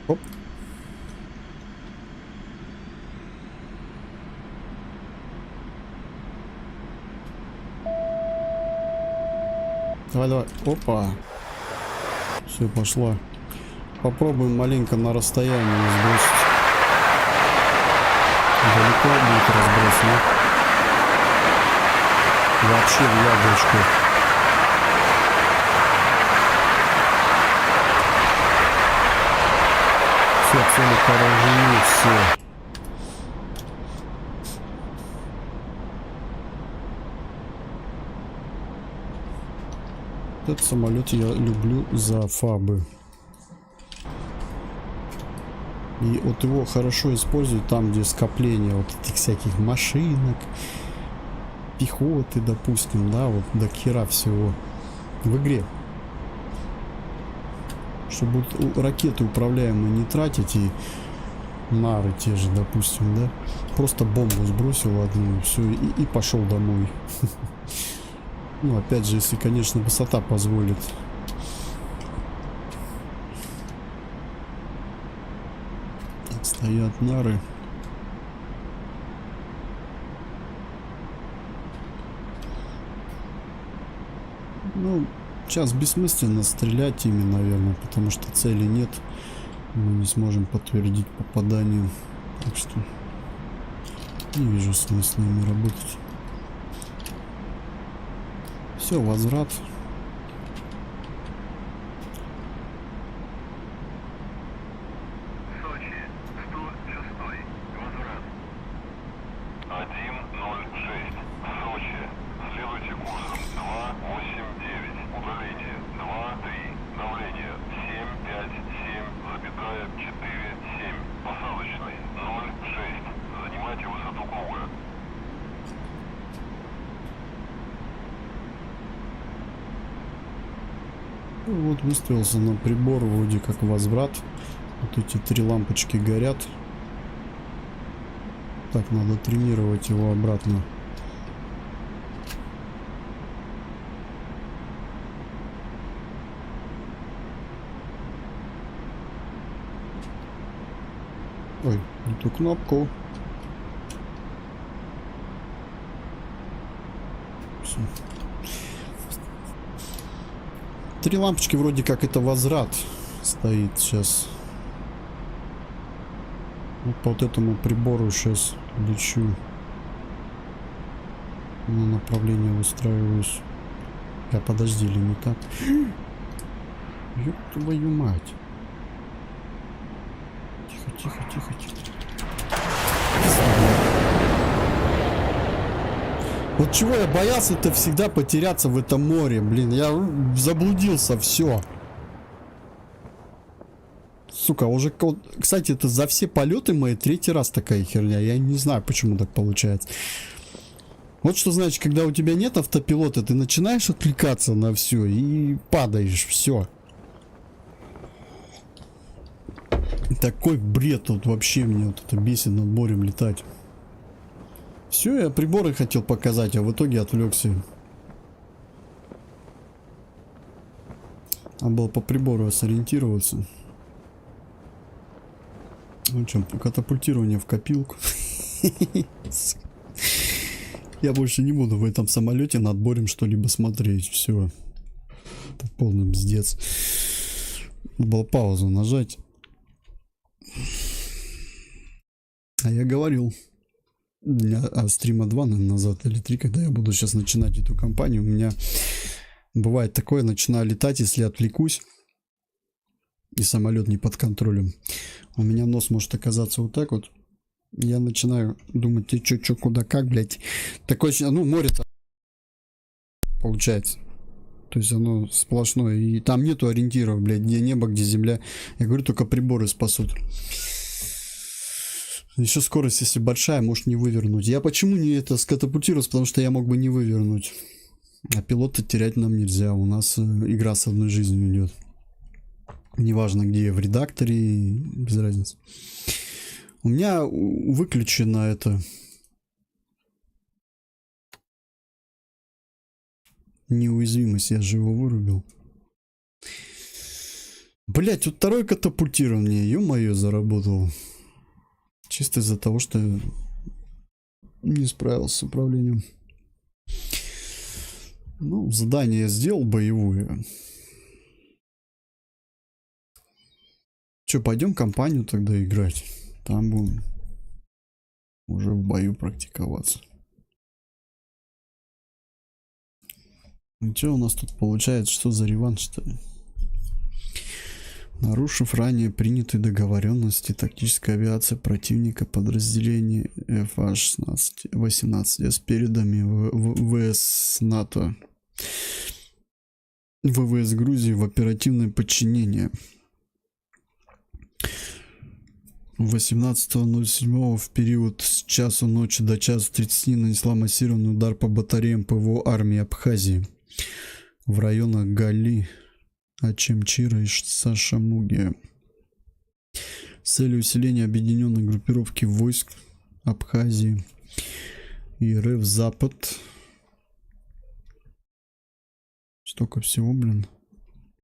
Оп. Давай, давай. Опа. Все, пошла. Попробуем маленько на расстоянии сбросить. Далеко будет разброс, нет? Вообще в яблочко. Все, цели поражены, все. Этот самолет я люблю за фабы. И вот его хорошо используют там, где скопление вот этих всяких машинок, пехоты, допустим, да, вот до хера всего в игре. Чтобы ракеты управляемые не тратить и нары те же, допустим, да, просто бомбу сбросил одну и все, и пошел домой. Ну, опять же, если, конечно, высота позволит. Так, стоят нары. Ну, сейчас бессмысленно стрелять ими, наверное, потому что цели нет. Мы не сможем подтвердить попадание. Так что не вижу смысла ими работать. Все, возврат. Ну, вот выставился на прибор, вроде как возврат. Вот эти 3 лампочки горят. Так, надо тренировать его обратно. Ой, не ту кнопку. Всё. 3 лампочки вроде как это возврат стоит сейчас. Вот по вот этому прибору сейчас лечу. На направление устраиваюсь. Я подожди, или не так? Ёб твою мать. Тихо, тихо, тихо, тихо. Вот чего я боялся, это всегда потеряться в этом море, блин. Я заблудился, все. Сука, уже... Кстати, это за все полеты мои 3-й раз такая херня. Я не знаю, почему так получается. Вот что значит, когда у тебя нет автопилота, ты начинаешь отвлекаться на все и падаешь, все. Такой бред тут вообще, мне вот это бесит над морем летать. Все, я приборы хотел показать, а в итоге отвлекся. Надо было по прибору сориентироваться. Ну что, катапультирование в копилку. Я больше не буду в этом самолете над морем что-либо смотреть. Все. Это полный бздец. Надо было паузу нажать. А я говорил. Стрима 2, наверное, назад или 3, когда я буду сейчас начинать эту кампанию. У меня бывает такое, начинаю летать, если отвлекусь. И самолет не под контролем. У меня нос может оказаться вот так вот. Я начинаю думать, ты чё, куда, как, блядь. Такое, ну, море-то получается. То есть оно сплошное. И там нету ориентиров, блядь, где небо, где земля. Я говорю, только приборы спасут. Еще скорость, если большая, может не вывернуть. Я почему не это скатапультировался? Потому что я мог бы не вывернуть. А пилота терять нам нельзя. У нас игра с одной жизнью идет. Неважно где, в редакторе, без разницы. У меня выключено это неуязвимость, я же его вырубил. Блять, вот второе катапультирование, ё-моё, заработал. Чисто из-за того, что не справился с управлением. Ну, задание я сделал боевое. Че, пойдем компанию тогда играть. Там будем уже в бою практиковаться. Ну что у нас тут получается? Что за реванш, что ли? Нарушив ранее принятые договоренности, тактическая авиация противника подразделений ФА-18 с передами ВВС НАТО ВВС Грузии в оперативное подчинение. 18.07 в период с часу ночи до часу 30 нанесла массированный удар по батареям ПВО армии Абхазии в районах Гали, Ачемчира и Сашамугия с целью усиления объединенной группировки войск Абхазии и РФ Запад. Столько всего, блин.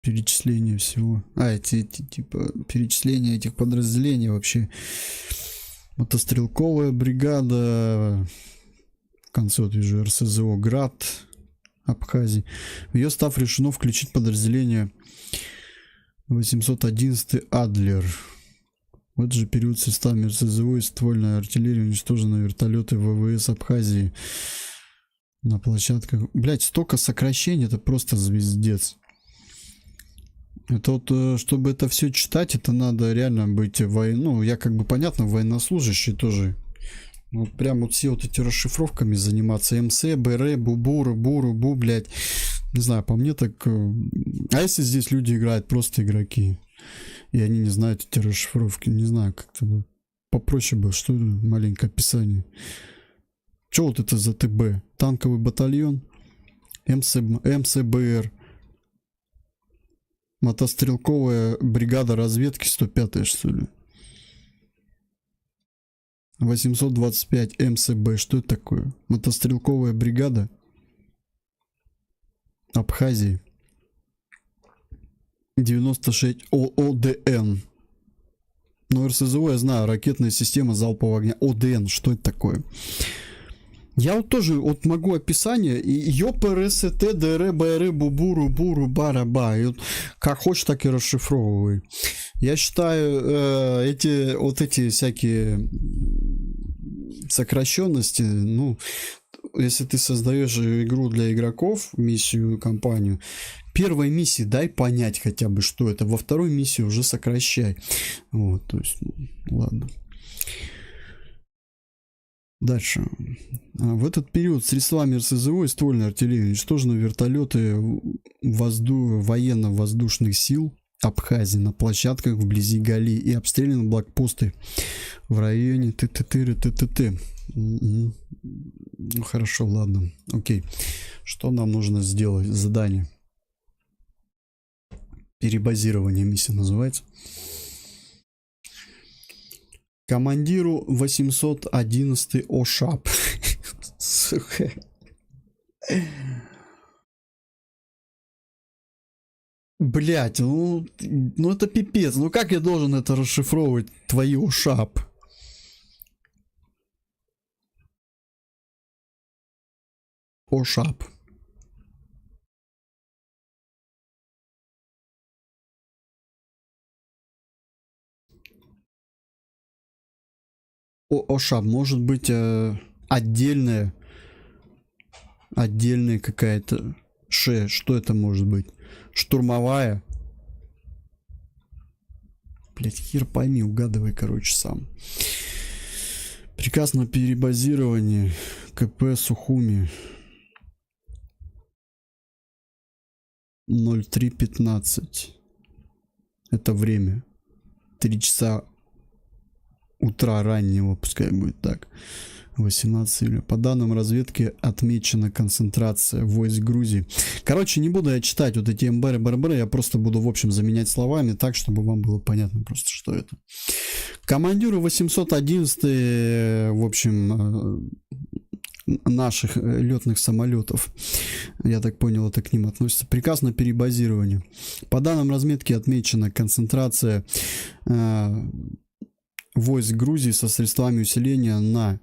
Перечисление всего. Эти типа перечисление этих подразделений вообще. Мотострелковая бригада. В конце вот вижу РСЗО Град Абхазии. В ее состав решено включить подразделение 811 Адлер. В этот же период составами РСЗО и ствольной артиллерии уничтожены вертолеты ВВС Абхазии на площадках. Блять, столько сокращений, это просто звездец. Это вот, чтобы это все читать, это надо реально быть ну, я как бы, понятно, военнослужащий тоже. Вот прям вот все вот эти расшифровками заниматься. МС, БР, Бубуры, Бу, блядь. Не знаю, по мне так... А если здесь люди играют просто игроки, и они не знают эти расшифровки, не знаю, как-то попроще бы, что ли, маленькое описание. Что вот это за ТБ? Танковый батальон? МСБР. Мотострелковая бригада разведки 105-я, что ли? 825 МСБ. Что это такое? Мотострелковая бригада Абхазии. 96 ОДН. Ну, РСЗО я знаю. Ракетная система залпового огня. ОДН. Что это такое? Я вот тоже вот могу описание. И ЙОПРСТ, ДР, БР, Бубуру, Буру, Бараба. И вот как хочешь, так и расшифровывай. Я считаю, эти всякие сокращенности, ну, если ты создаешь игру для игроков, миссию, кампанию, первой миссии дай понять хотя бы, что это. Во второй миссии уже сокращай. Вот, то есть, ну, ладно. Дальше. В этот период средствами РСЗО и ствольной артиллерии уничтожены вертолеты военно-воздушных сил Абхазии на площадках вблизи Гали и обстреляны блокпосты в районе ТТТ. Ну хорошо, ладно. Окей. Что нам нужно сделать? Задание. Перебазирование миссии называется. Командиру 811 ОШАП. Сука. Блять, ну это пипец. Ну как я должен это расшифровывать? Твои ОШАП. ОШАП. ОШАП может быть отдельная какая-то что это может быть? Штурмовая? Блять, хер пойми, угадывай, короче, сам. Приказ на перебазирование КП Сухуми 03:15. Это время. 3 часа утра раннего, пускай будет так. 18 июля. По данным разведки отмечена концентрация войск Грузии. Короче, не буду я читать вот эти МБР, я просто буду в общем заменять словами так, чтобы вам было понятно просто, что это. Командиру 811, в общем, наших летных самолетов, я так понял, это к ним относится. Приказ на перебазирование. По данным разведки отмечена концентрация войск Грузии со средствами усиления на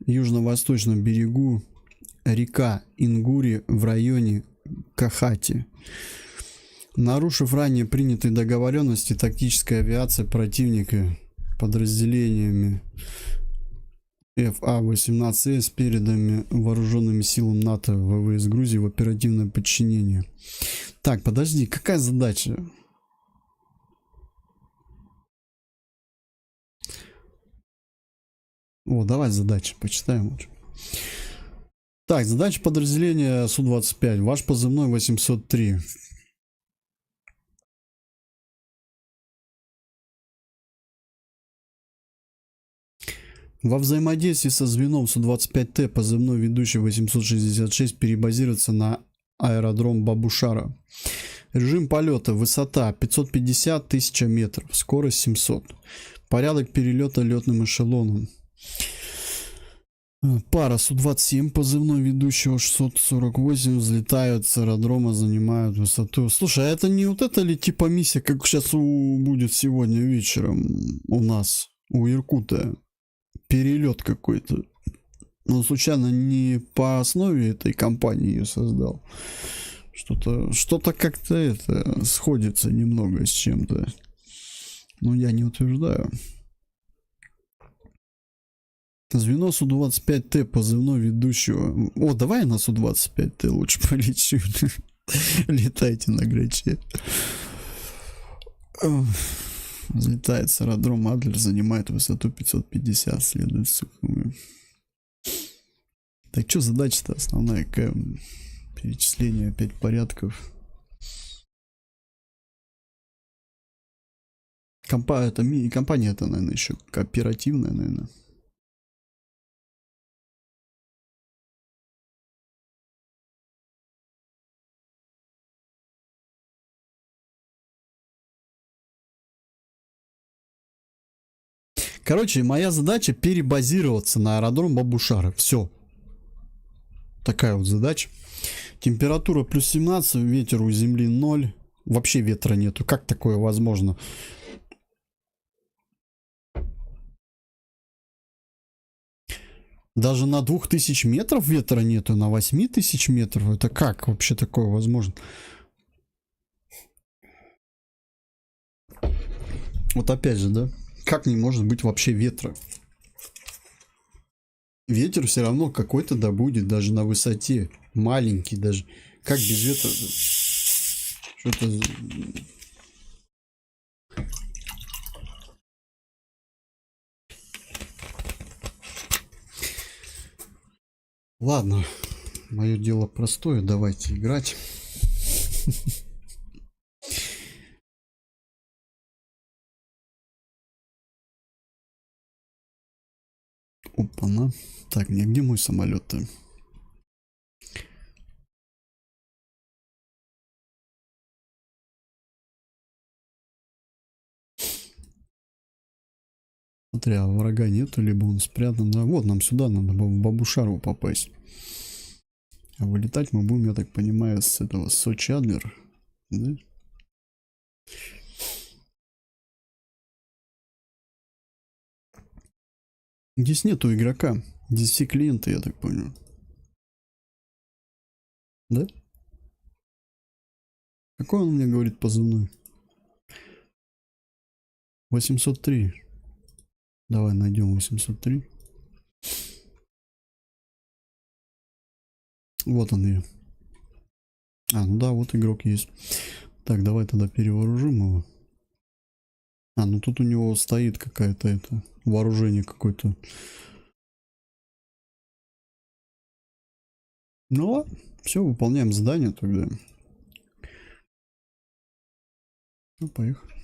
южно-восточном берегу река Ингури в районе Кахати. Нарушив ранее принятые договоренности, тактическая авиация противника подразделениями ФА-18С переданы вооруженными силами НАТО ВВС Грузии в оперативное подчинение. Так, подожди, какая задача? О, давай задачи почитаем лучше. Так, задача подразделения Су-25. Ваш позывной 803. Во взаимодействии со звеном Су-25Т позывной ведущий 866 перебазируется на аэродром Бабушара. Режим полета: высота 550 000 метров, скорость 700. Порядок перелета летным эшелоном. Пара Су-27 позывной ведущего 648 взлетают с аэродрома, занимают высоту. Слушай, а это не вот это ли типа миссия, как сейчас будет сегодня вечером у нас, у Иркута? Перелет какой-то. Он случайно не по основе этой компании ее создал? Что-то как-то это сходится немного с чем-то. Но я не утверждаю. Звено Су-25Т позывной ведущего. О, давай я на Су-25Т лучше полечу. Летайте на Граче. Взлетает с аэродрома Адлер, занимает высоту 550, следует Сухуми. Так, что задача-то основная? Какая? Перечисление 5 порядков. Компания-то, наверное, еще кооперативная, наверное. Короче, моя задача перебазироваться на аэродром Бабушара. Все. Такая вот задача. Температура плюс 17, ветер у земли 0. Вообще ветра нету. Как такое возможно? Даже на 2000 метров ветра нету, на 8000 метров. Это как вообще такое возможно? Вот опять же, да? Как не может быть вообще ветра? Ветер все равно какой-то да будет, даже на высоте. Маленький даже. Как без ветра? Что-то... Ладно, мое дело простое, давайте играть. Опа-на. Так, где мой самолет-то? Смотри, а врага нету, либо он спрятан. Да, вот нам сюда надо в Бабушару попасть. А вылетать мы будем, я так понимаю, с этого Сочи Адлер. Да? Здесь нету игрока. Здесь все клиенты, я так понял. Да? Какой он мне говорит позывной? 803. Давай найдем 803. Вот он ее. А, ну да, вот игрок есть. Так, давай тогда перевооружим его. А, ну тут у него стоит какая-то это вооружение какое-то. Ну ладно, все, выполняем задание тогда. Ну, поехали.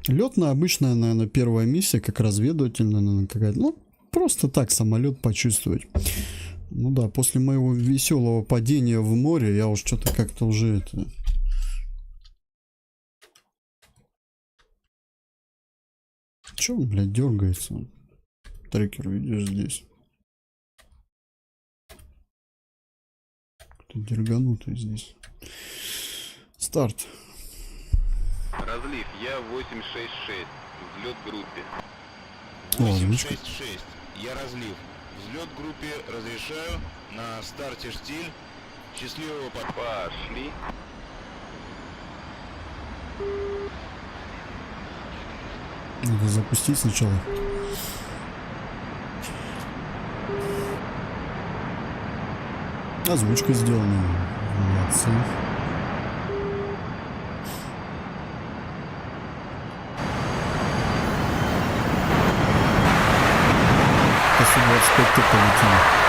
Летная обычная, наверное, первая миссия, как разведывательная, наверное, какая-то. Ну, просто так самолет почувствовать. Ну да, после моего веселого падения в море я уж что-то как-то уже это... Че он, блядь, дергается? Трекер видишь здесь. Кто дерганутый здесь. Старт. Разлив, я 866, взлет группе. О, озвучка. 866, я разлив. Взлет группе разрешаю. На старте штиль. Счастливого Пошли. Надо запустить сначала. Озвучка сделана. Молодцы. По 125 ты полетели.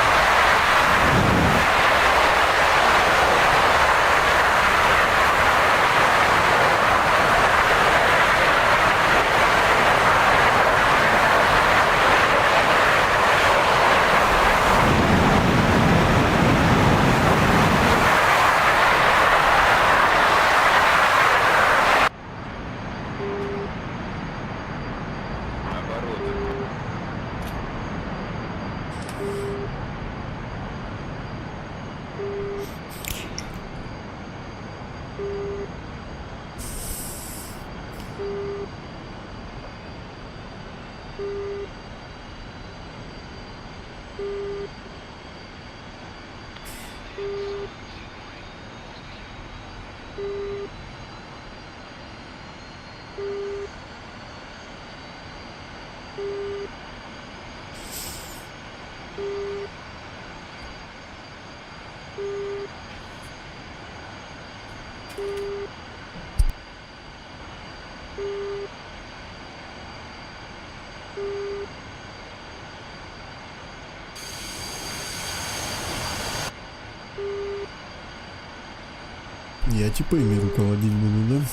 Я типа ими руководить буду, да?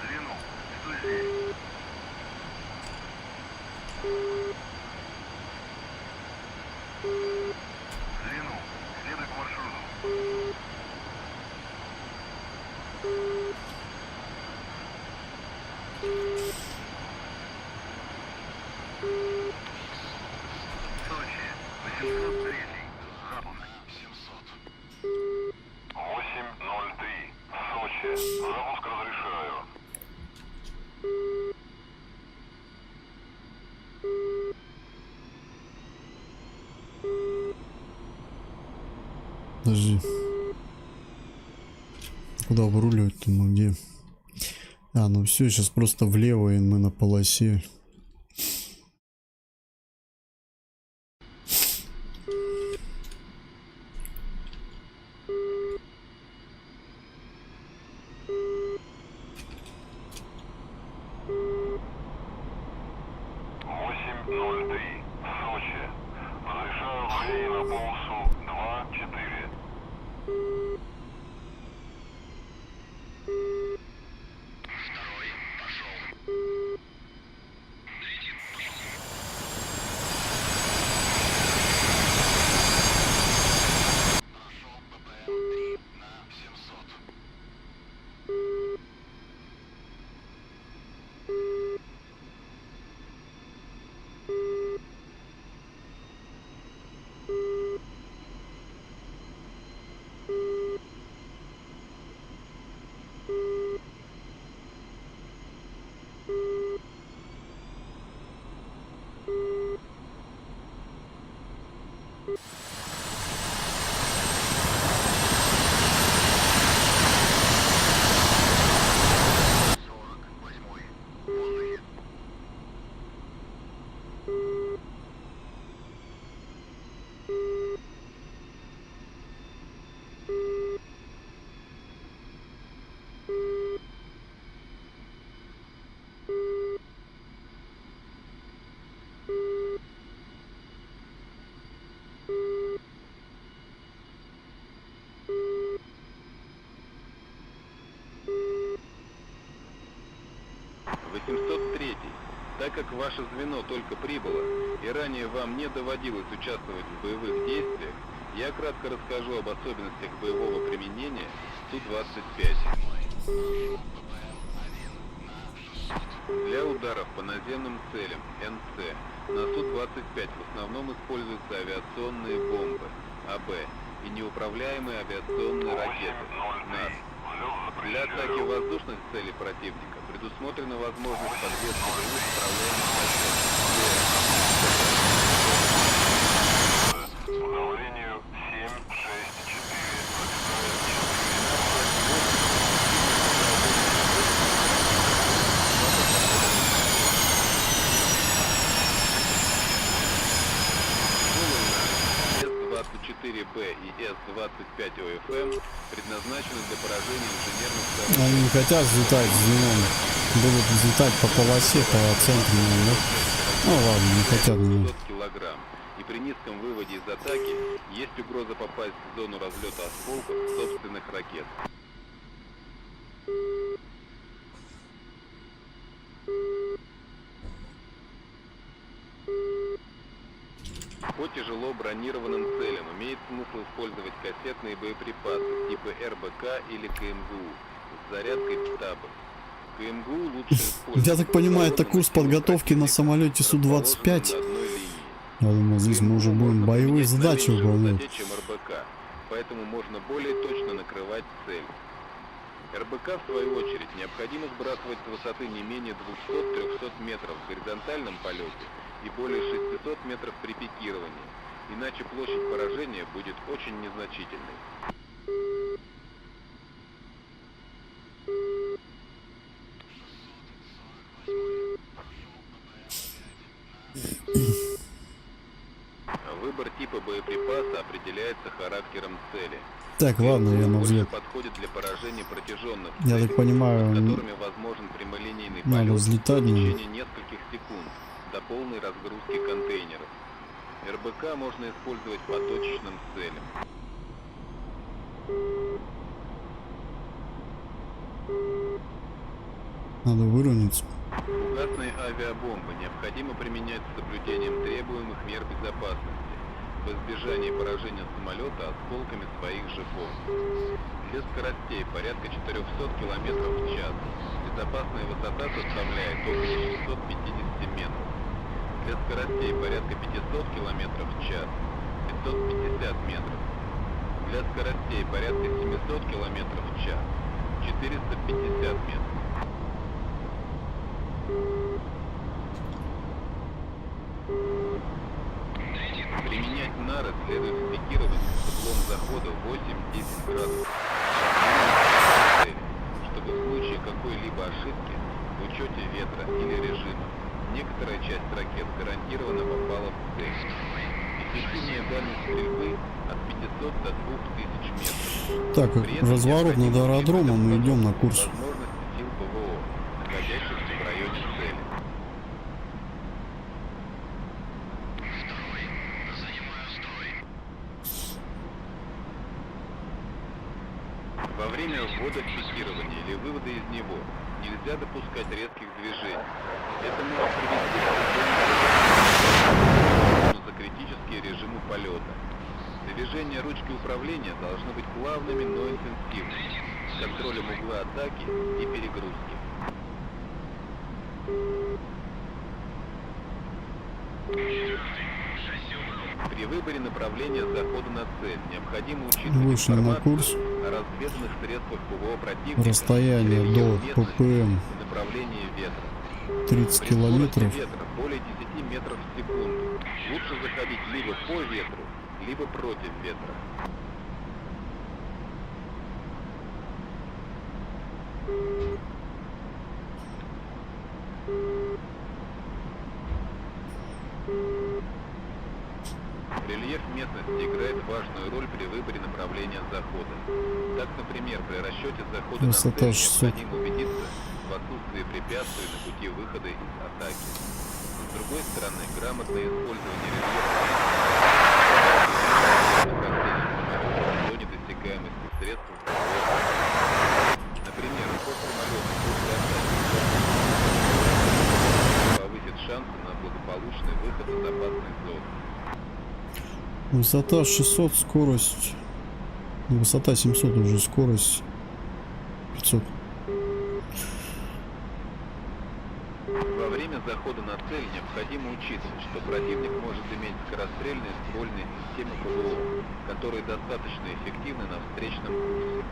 Звено, что здесь? Запуск разрешаю. Подожди. Куда выруливать-то мы где? А, ну все, сейчас просто влево, и мы на полосе. Сочи. Разрешаю выйти на полосу 2-4. Так как ваше звено только прибыло, и ранее вам не доводилось участвовать в боевых действиях, я кратко расскажу об особенностях боевого применения Су-25. Для ударов по наземным целям НЦ на Су-25 в основном используются авиационные бомбы АБ и неуправляемые авиационные ракеты НАС. Для атаки воздушных целей противника предусмотрена возможность подвески боевых управляемых ракет. По давлению 7-6-4. С-24Б и С-25ОФМ предназначены для поражения инженерных сооружений. Они не хотят взлетать звеном. Будут взлетать по полосе, по центру, да? Ну ладно, не хотят. 200 килограмм. И при низком выводе из атаки есть угроза попасть в зону разлета осколков собственных ракет. По тяжело бронированным целям имеет смысл использовать кассетные боеприпасы типа РБК или КМГУ с зарядкой ТАБы. КМГУ лучше использовать... Я так понимаю, это курс подготовки на самолете Су-25. Я думаю, здесь мы уже будем боевые задачи выполнять. Чем РБК, поэтому можно более точно накрывать цель. РБК, в свою очередь, необходимо сбрасывать с высоты не менее 200-300 метров в горизонтальном полете и более 600 метров при пикировании, иначе площадь поражения будет очень незначительной. Выбор типа боеприпаса определяется характером цели. Так, ладно, я на взлет. Подходит для поражения протяженных Я целей, так понимаю, с которыми возможен прямолинейный надо полет взлетать, в ну. течение нескольких секунд до полной разгрузки контейнеров. РБК можно использовать по точечным целям. Надо выровняться. Фугасные авиабомбы необходимо применять с соблюдением требуемых мер безопасности в избежании поражения самолета осколками своих же бомб. Для скоростей порядка 400 км в час. Безопасная высота составляет около 650 метров. Для скоростей порядка 500 км в час. 550 метров. Для скоростей порядка 700 км в час. 400 450 метров. Применять нары следует в пикировании с углом захода 8-10 градусов, чтобы в случае какой-либо ошибки в учете ветра или режима некоторая часть ракет гарантированно попала в цель. Эффективная дальность стрельбы от 500 до 2000 метров. Так, При этом разворот над необходимо аэродромом, мы учитывать идем на курс. возможности сил ПВО, находящихся в районе цели. Во время ввода в пикирование или вывода из него нельзя допускать резких движений. Это может привести к за критические режимы полета. Движения ручки управления должны быть плавными, но интенсивными, с контролем угла атаки и перегрузки. При выборе направления захода на цель необходимо учитывать Вышли на информацию курс. о разведанных средствах ПВО противника, Расстояние рельеф до местности ППМ и направление ветра. 30 При скорости километров. ветра более 10 метров в секунду лучше заходить либо по ветру, либо против ветра. Рельеф местности играет важную роль при выборе направления захода. Так, например, при расчете захода Высота на цель 600. необходимо убедиться в отсутствии препятствий на пути выхода из атаки. С другой стороны, грамотное использование рельефа в зоне досягаемости средств ПВО. Например, ход самолета после атаки повысит шансы на благополучный выход из опасной зоны. Высота 600, скорость. Высота 700 уже, скорость 500. Во время захода на цель необходимо учитывать, что противник может иметь скорострельные ствольные системы ПВО, которые достаточно эффективны на встречном курсе.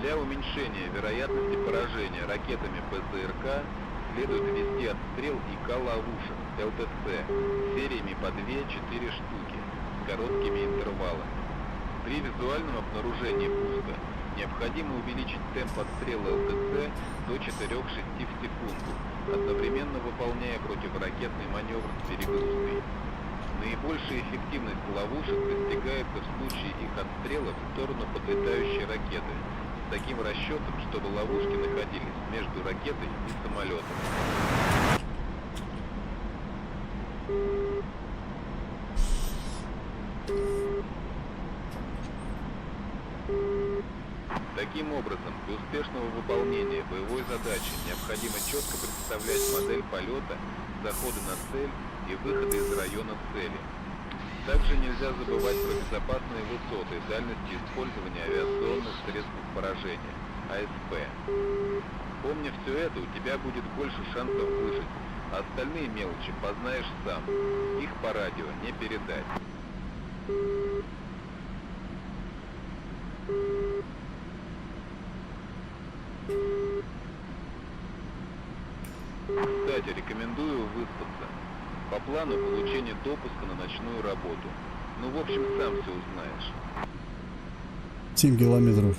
Для уменьшения вероятности поражения ракетами ПЗРК следует ввести отстрел ИК-ловушек ЛТЦ сериями по 2-4 штуки с короткими интервалами. При визуальном обнаружении пуска необходимо увеличить темп отстрела ЛТЦ до 4-6 в секунду, одновременно выполняя противоракетный маневр с перегрузкой. Наибольшая эффективность ловушек достигается в случае их отстрела в сторону подлетающей ракеты, с таким расчетом, чтобы ловушки находились между ракетой и самолетом. Таким образом, для успешного выполнения боевой задачи необходимо четко представлять модель полета, захода на цель и выхода из района цели. Также нельзя забывать про безопасные высоты и дальности использования авиационных средств поражения, АСП. Помня все это, у тебя будет больше шансов выжить, а остальные мелочи познаешь сам. Их по радио не передать. Кстати, рекомендую выспаться. По плану получение допуска на ночную работу. Ну, в общем, сам все узнаешь. 7 километров.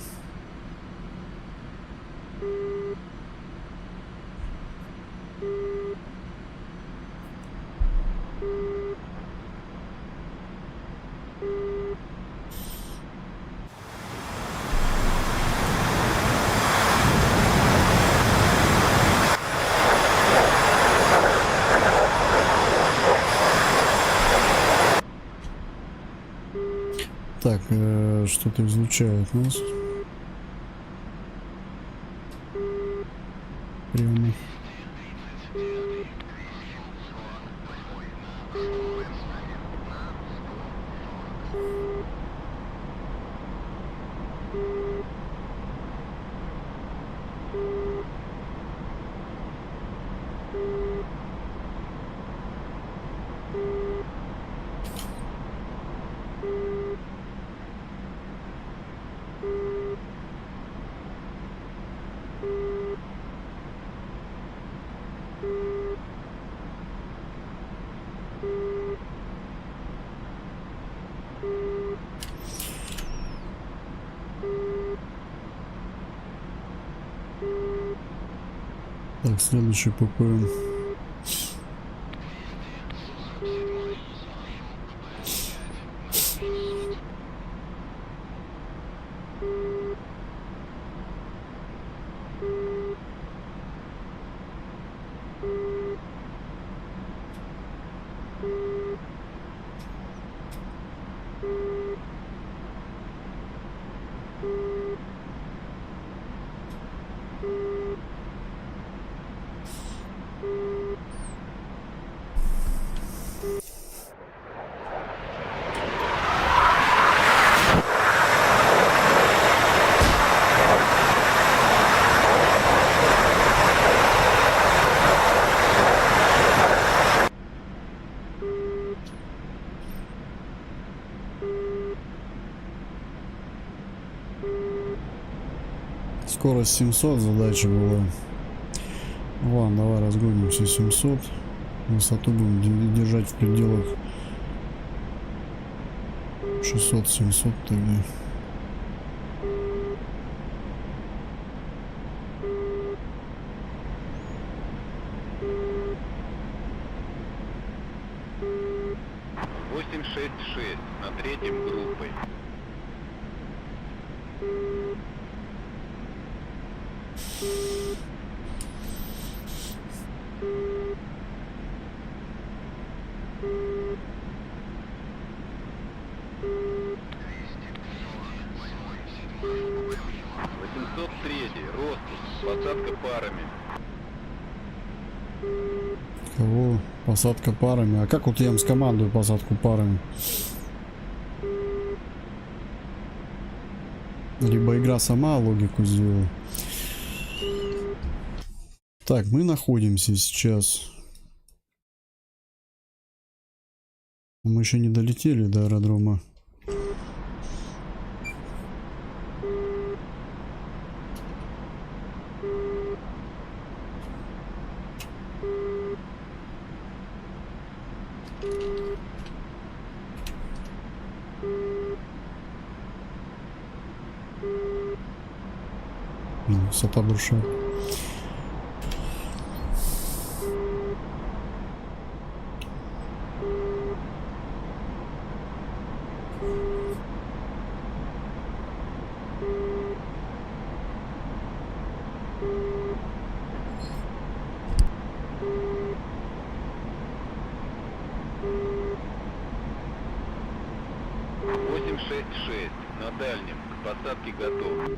Так, что-то излучает нас. Прямо. Так, следующий ППМ. Скорость 700, задача была. Ладно, давай разгонимся 700. Высоту будем держать в пределах 600-700 тогда. на третьем группой. Посадка парами. Кого? Посадка парами. А как вот я им скомандую посадку парами? Либо игра сама логику сделала. Так, мы находимся сейчас. Мы еще не долетели до аэродрома. Высота душа. На дальнем, к посадке готов.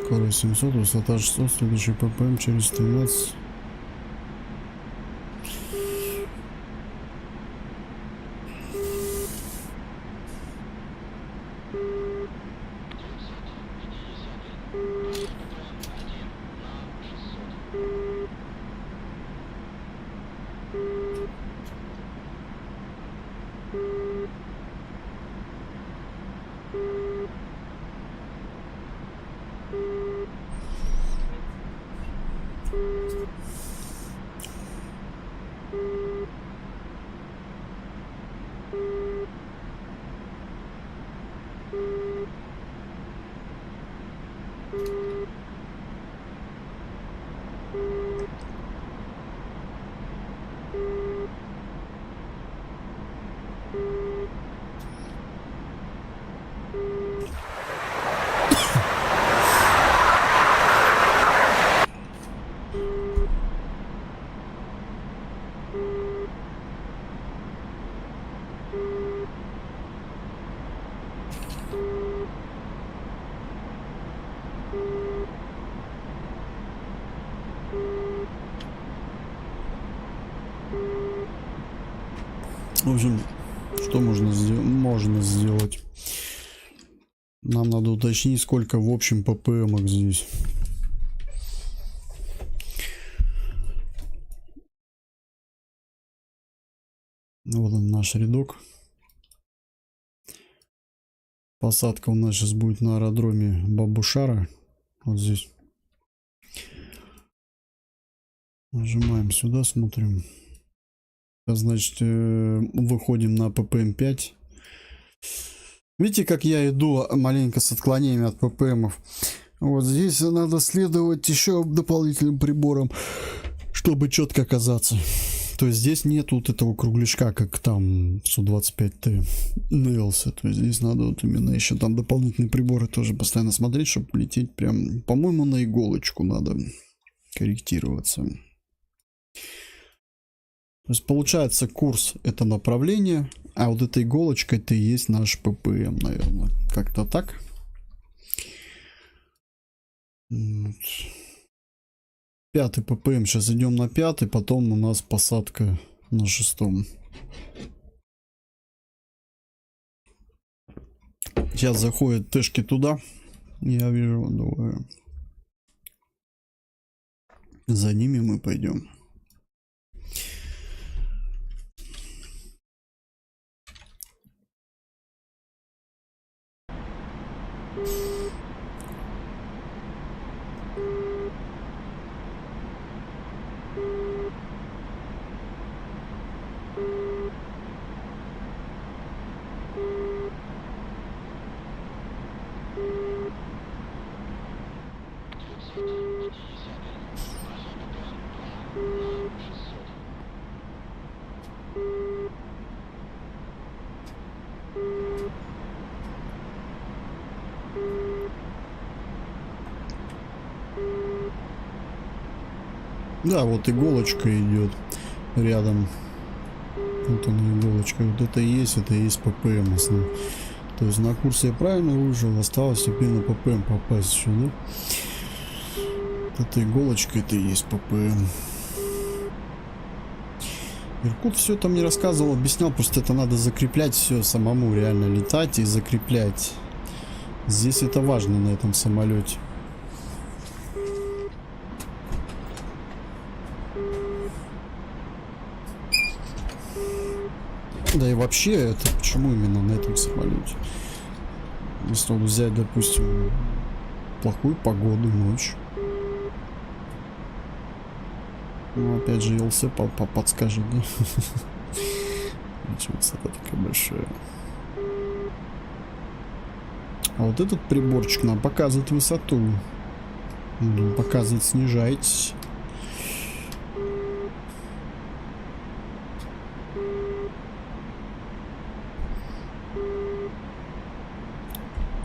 Скорость 700, высота 600, следующий ППМ через 13. В общем, что можно сделать? Нам надо уточнить, сколько в общем ППМок здесь. Вот он, наш рядок. Посадка у нас сейчас будет на аэродроме Бабушара. Вот здесь. Нажимаем сюда, смотрим. Значит, выходим на ППМ-5. Видите, как я иду маленько с отклонением от ППМов. Вот здесь надо следовать еще дополнительным приборам, чтобы четко оказаться. То есть здесь нет вот этого кругляшка, как там Су-25Т Нелса. То есть здесь надо вот именно еще там дополнительные приборы тоже постоянно смотреть, чтобы лететь прям, по-моему, на иголочку надо корректироваться. То есть получается, курс это направление, а вот эта иголочка это и есть наш ППМ, наверное. Как-то так. Вот. 5-й ППМ. Сейчас идем на 5-й, потом у нас посадка на 6-м. Сейчас заходят тэшки туда. Я вижу, давай. За ними мы пойдем. Да, вот иголочка идет рядом. Вот она иголочка. Вот это и есть ППМ основной. То есть на курсе я правильно вышел, осталось теперь на ППМ попасть сюда. Вот эта иголочка это и есть ППМ. Иркут все там не рассказывал, объяснял, просто это надо закреплять все самому, реально летать и закреплять. Здесь это важно на этом самолете. Да и вообще, это почему именно на этом самолете? Если вот взять, допустим, плохую погоду, ночь. Ну, опять же, ЛС подскажет, да? Почему высота такая большая? А вот этот приборчик нам показывает высоту. Он показывает, снижайтесь.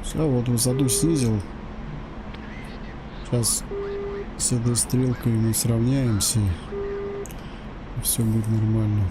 Все, вот высоту снизил. Сейчас с этой стрелкой мы сравняемся. И все будет нормально.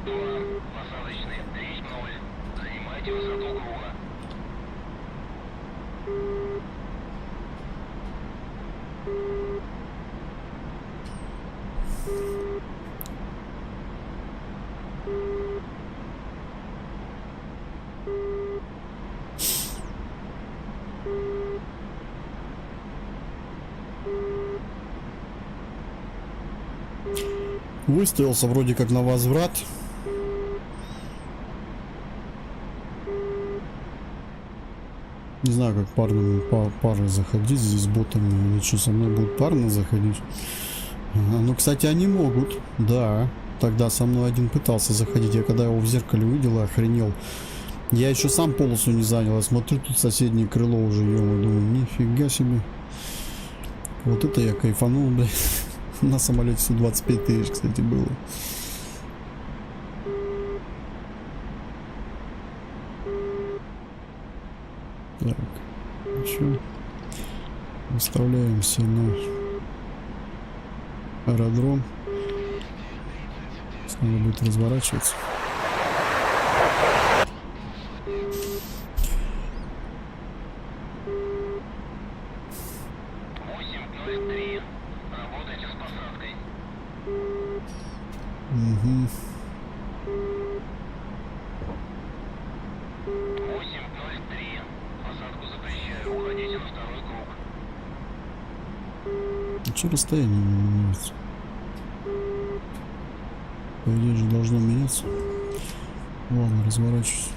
Посадочный, рейс 0. Занимайте высоту круга. Выставился вроде как на возврат. Не знаю, как пары заходить здесь ботами. Они что, со мной будут парно заходить? Ну, кстати, они могут. Да. Тогда со мной один пытался заходить. Я когда его в зеркале увидел, охренел. Я еще сам полосу не занял. Я смотрю, тут соседнее крыло уже. Я думаю, нифига себе. Вот это я кайфанул, блядь. На самолете 125 тысяч, кстати, было. Так, еще выставляемся на аэродром. Снова будет разворачиваться. Угу. 8:03. Посадку запрещаю. Уходите на второй круг. А что расстояние не меняется? По идее же должно меняться. Ладно, разворачиваюсь.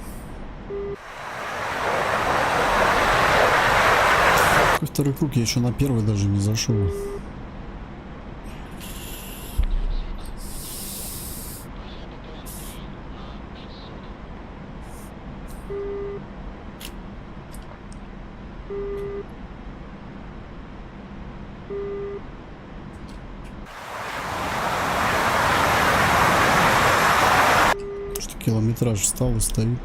Какой второй круг? Я еще на первый даже не зашел. Что километраж встал и стоит.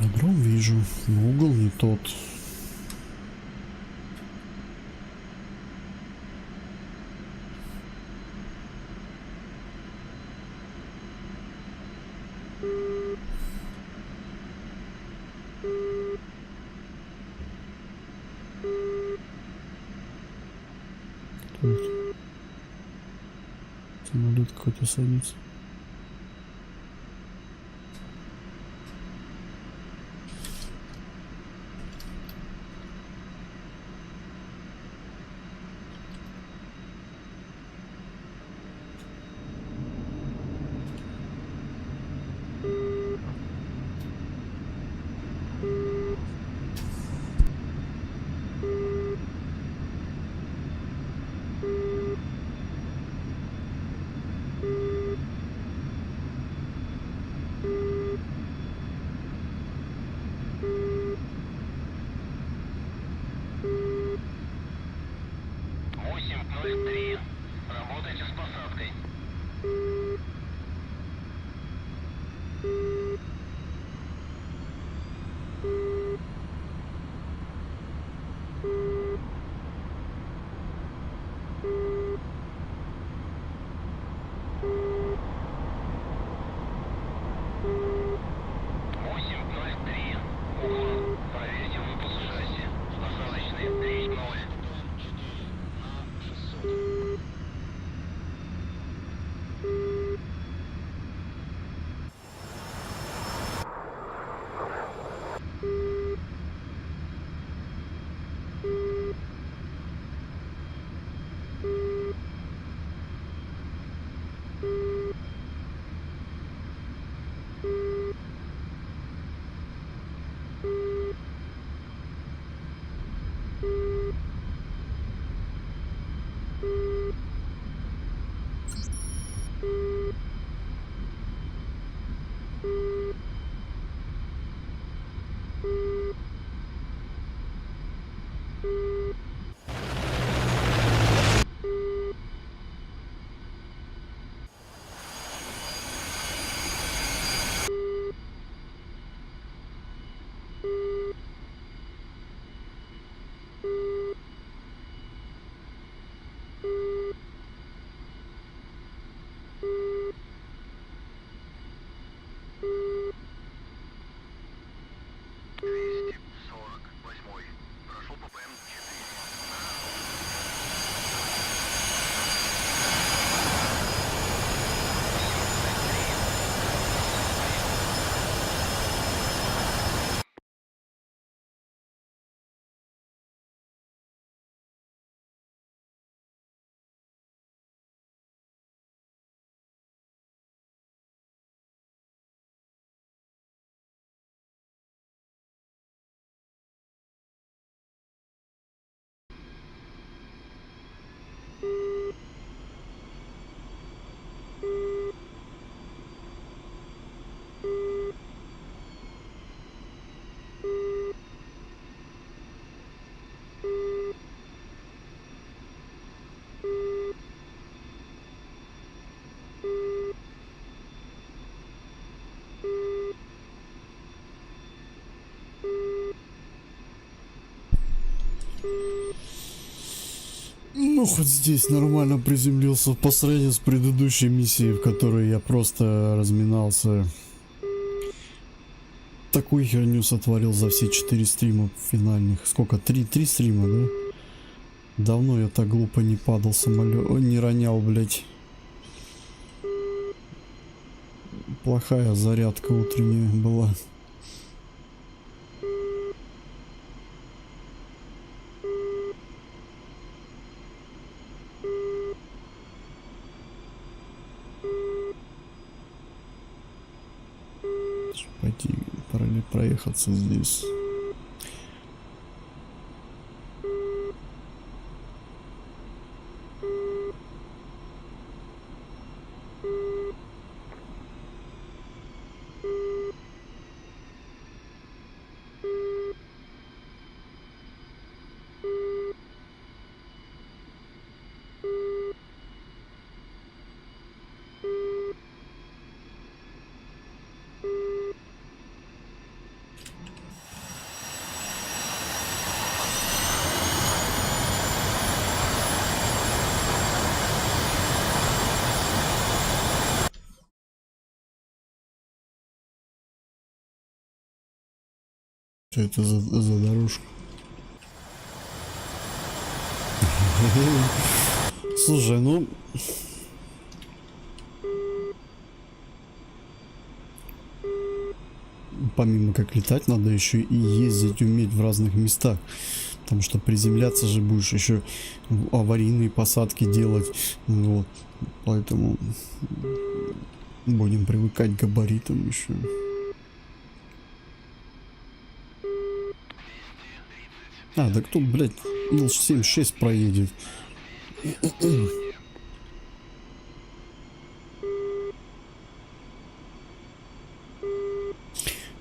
Аэродром вижу, но угол не тот. Тут самолет какой-то садится. Ну, хоть здесь нормально приземлился по сравнению с предыдущей миссией, в которой я просто разминался. Такую херню сотворил за все 4 стрима финальных. Сколько? 3 стрима, да? Давно я так глупо не падал самолет, не ронял, блять. Плохая зарядка утренняя была. Пойти, пора ли проехаться здесь. Что это за дорожка? Слушай, ну... Помимо как летать, надо еще и ездить уметь в разных местах. Потому что приземляться же будешь еще аварийные посадки делать. Вот. Поэтому будем привыкать к габаритам еще. А, да кто, блядь, Ил-76 проедет?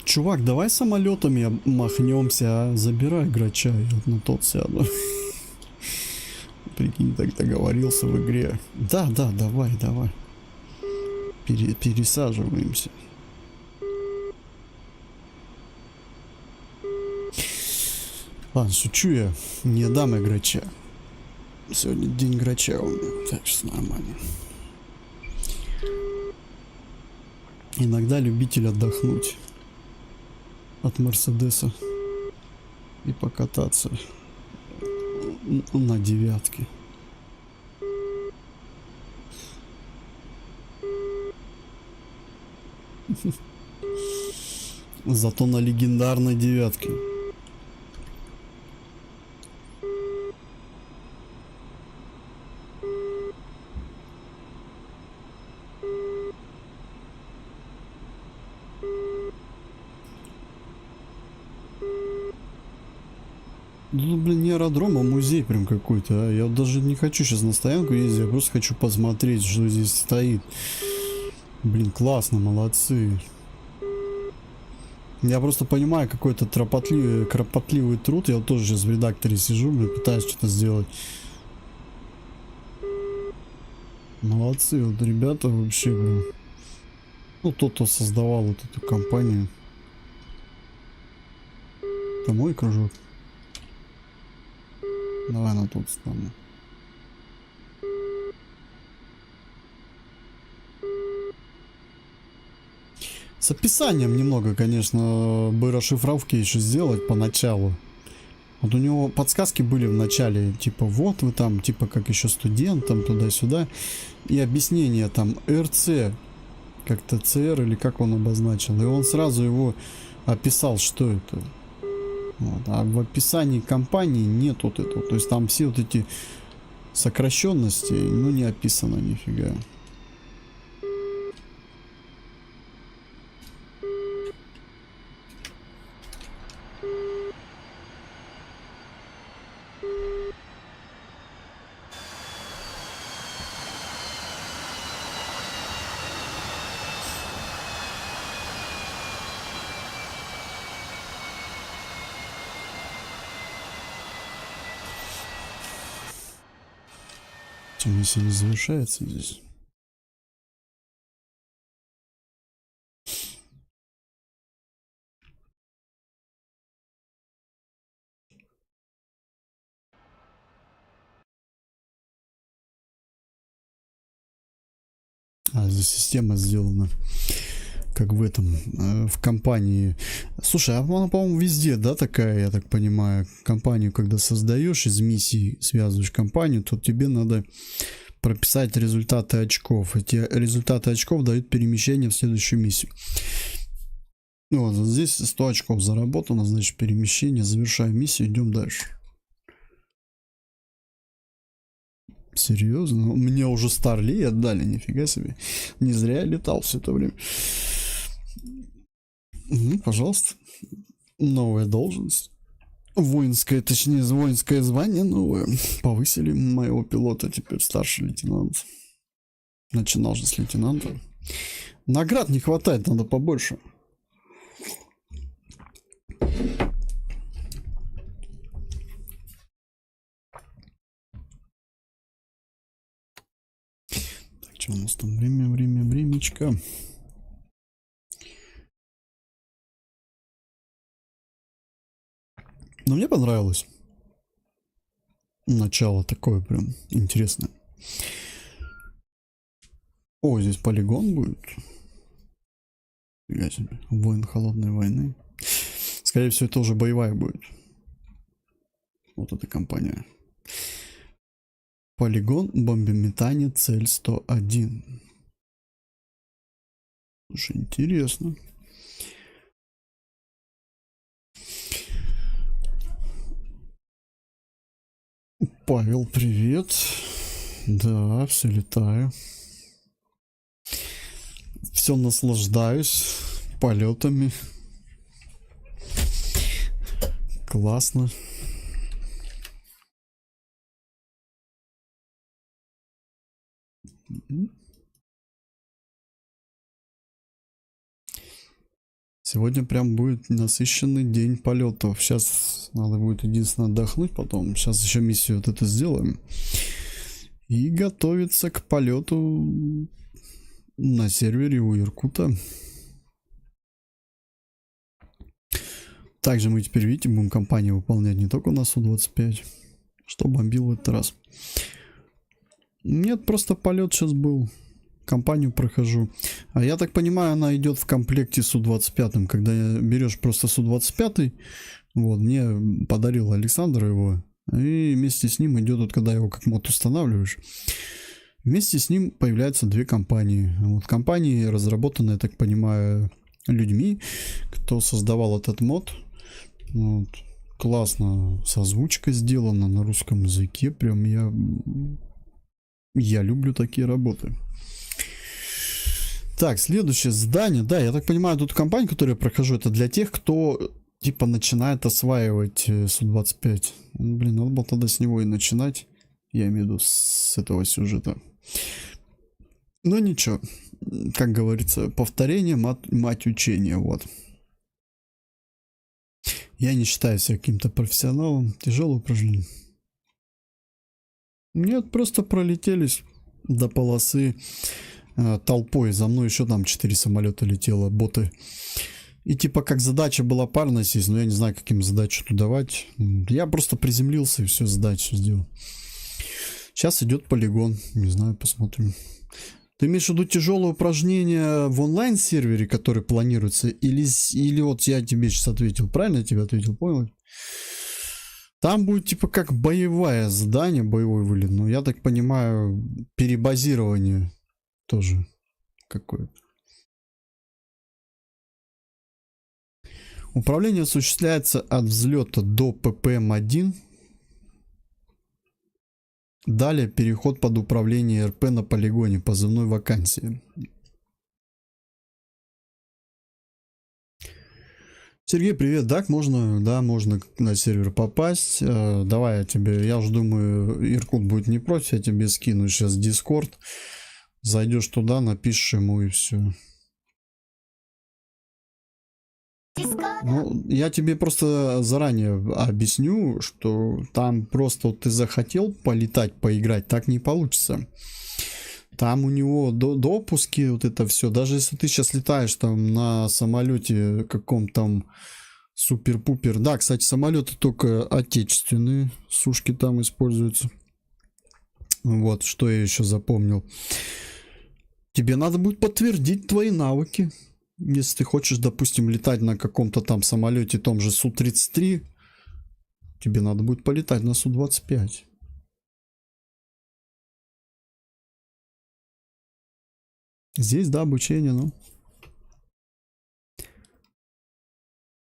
Чувак, давай самолетами махнемся, а? Забирай грача, я вот на тот сяду. Прикинь, так договорился в игре. Да, давай. Пересаживаемся. Ладно, шучу я. Не дам я грача. Сегодня день грача у меня, так что нормально. Иногда любитель отдохнуть от Мерседеса и покататься на девятке. Зато на легендарной девятке. Ну, блин, не аэродром, а музей прям какой-то, а. Я вот даже не хочу сейчас на стоянку ездить, я просто хочу посмотреть, что здесь стоит. Блин, классно, молодцы. Я просто понимаю, какой-то кропотливый труд. Я вот тоже сейчас в редакторе сижу, блин, пытаюсь что-то сделать. Молодцы, вот ребята вообще, блин. Ну, тот, кто создавал вот эту компанию. Это мой кружок. Давай на тот стану. С описанием немного, конечно, бы расшифровки еще сделать поначалу. Вот у него подсказки были в начале, типа вот вы там, типа как еще студент, там туда-сюда. И объяснение там РЦ, как-то ЦР или как он обозначил. И он сразу его описал, что это. Вот. А в описании компании нет вот этого. То есть там все вот эти сокращенности, ну не описано нифига. Миссия не завершается здесь. А, система сделана как в этом, в компании. Слушай, а она, по-моему, везде, да, такая, я так понимаю. Компанию, когда создаешь из миссий, связываешь компанию, то тебе надо прописать результаты очков. Эти результаты очков дают перемещение в следующую миссию. Вот, здесь 100 очков заработано, значит, перемещение. Завершаем миссию, идем дальше. Серьезно? Мне уже Старлей отдали, нифига себе. Не зря я летал все это время. Ну, пожалуйста. Новая должность. Воинское, точнее, воинское звание новое. Повысили моего пилота, теперь старший лейтенант. Начинал же с лейтенанта. Наград не хватает, надо побольше. Так, что у нас там? Времечко. Но мне понравилось. Начало такое прям интересное. О, здесь полигон будет. Фига себе. Воин холодной войны. Скорее всего, это уже боевая будет. Вот эта компания. Полигон, бомбометание, цель 101. Слушай, интересно. Павел, привет. Да, все летаю. Все наслаждаюсь полетами. Классно. Сегодня прям будет насыщенный день полетов. Сейчас надо будет единственно отдохнуть потом. Сейчас еще миссию вот это сделаем. И готовиться к полету на сервере у Иркута. Также мы теперь, видите, будем кампанию выполнять не только на Су-25. Что бомбил в этот раз. Нет, просто полет сейчас был. Компанию прохожу. А я так понимаю, она идет в комплекте с Су-25. Когда берешь просто Су-25, вот, мне подарил Александр его. И вместе с ним идет, вот когда его как мод устанавливаешь, вместе с ним появляются две компании. Вот компании разработаны, я так понимаю, людьми, кто создавал этот мод. Вот. Классно созвучка сделана на русском языке. Прям я люблю такие работы. Так, следующее здание. Да, я так понимаю, тут компания, которую я прохожу, это для тех, кто типа начинает осваивать Су-25. Ну, блин, надо было тогда с него и начинать. Я имею в виду с этого сюжета. Но ничего. Как говорится, повторение мать учения. Вот. Я не считаю себя каким-то профессионалом. Тяжелое упражнение. Нет, просто пролетелись до полосы толпой. За мной еще там 4 самолета летело, боты. И типа как задача была парно сесть, но я не знаю, каким задачу тут давать. Я просто приземлился и все, задачу сделал. Сейчас идет полигон. Не знаю, посмотрим. Ты имеешь в виду тяжелое упражнение в онлайн-сервере, который планируется? Или вот я тебе сейчас ответил. Правильно я тебе ответил? Понял? Там будет типа как боевое задание, боевой вылет. Но я так понимаю, перебазирование тоже какое-то. Управление осуществляется от взлета до ППМ-1. Далее переход под управление РП на полигоне, позывной вакансии. Сергей, привет. Так, можно? Да, можно на сервер попасть. Давай я тебе, я уже думаю, Иркут будет не против, я тебе скину сейчас Discord. Зайдешь туда, напишешь ему и все. Ну, я тебе просто заранее объясню, что там просто вот ты захотел полетать, поиграть, так не получится. Там у него допуски, вот это все. Даже если ты сейчас летаешь там на самолете каком-то там супер-пупер. Да, кстати, самолеты только отечественные, сушки там используются. Вот, что я еще запомнил. Тебе надо будет подтвердить твои навыки. Если ты хочешь, допустим, летать на каком-то там самолете, том же Су-33, тебе надо будет полетать на Су-25. Здесь, да, обучение, ну.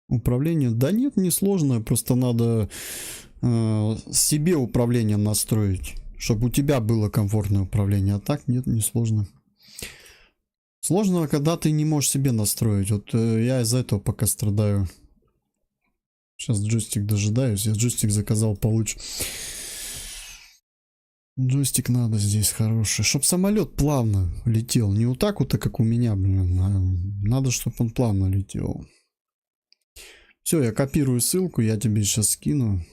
Управление, да нет, не сложно, просто надо себе управление настроить, чтобы у тебя было комфортное управление, а так нет, не сложно. Сложно, когда ты не можешь себе настроить, вот я из-за этого пока страдаю. Сейчас джойстик дожидаюсь, я джойстик заказал получше. Джойстик надо здесь хороший, чтобы самолет плавно летел, не вот так вот, как у меня, блин, а надо, чтобы он плавно летел. Все, я копирую ссылку, я тебе сейчас скину.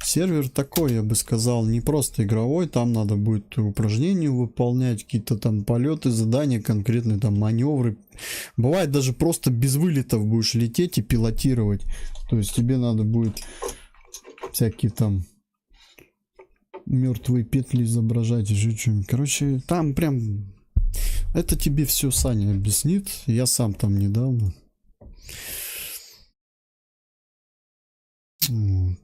Сервер такой, я бы сказал, не просто игровой, там надо будет упражнения выполнять, какие-то там полеты, задания, конкретные там маневры. Бывает даже просто без вылетов будешь лететь и пилотировать. То есть тебе надо будет всякие там мертвые петли изображать, еще что-нибудь. Короче, там прям... Это тебе все Саня объяснит. Я сам там недавно. Ну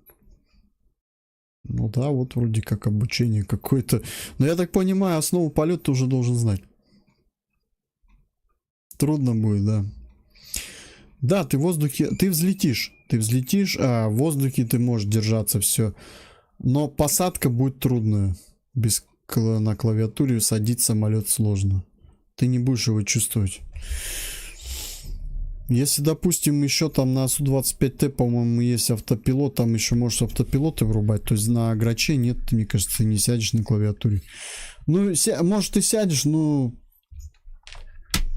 да, вот вроде как обучение какое-то. Но я так понимаю, основу полета ты уже должен знать. Трудно будет, да. Да, ты в воздухе, ты взлетишь, а в воздухе ты можешь держаться, все. Но посадка будет трудная. На клавиатуре садить самолет сложно. Ты не будешь его чувствовать. Если, допустим, еще там на Су-25Т, по-моему, есть автопилот, там еще можешь автопилоты врубать, то есть на Граче нет, мне кажется, ты не сядешь на клавиатуре. Ну, может, ты сядешь, но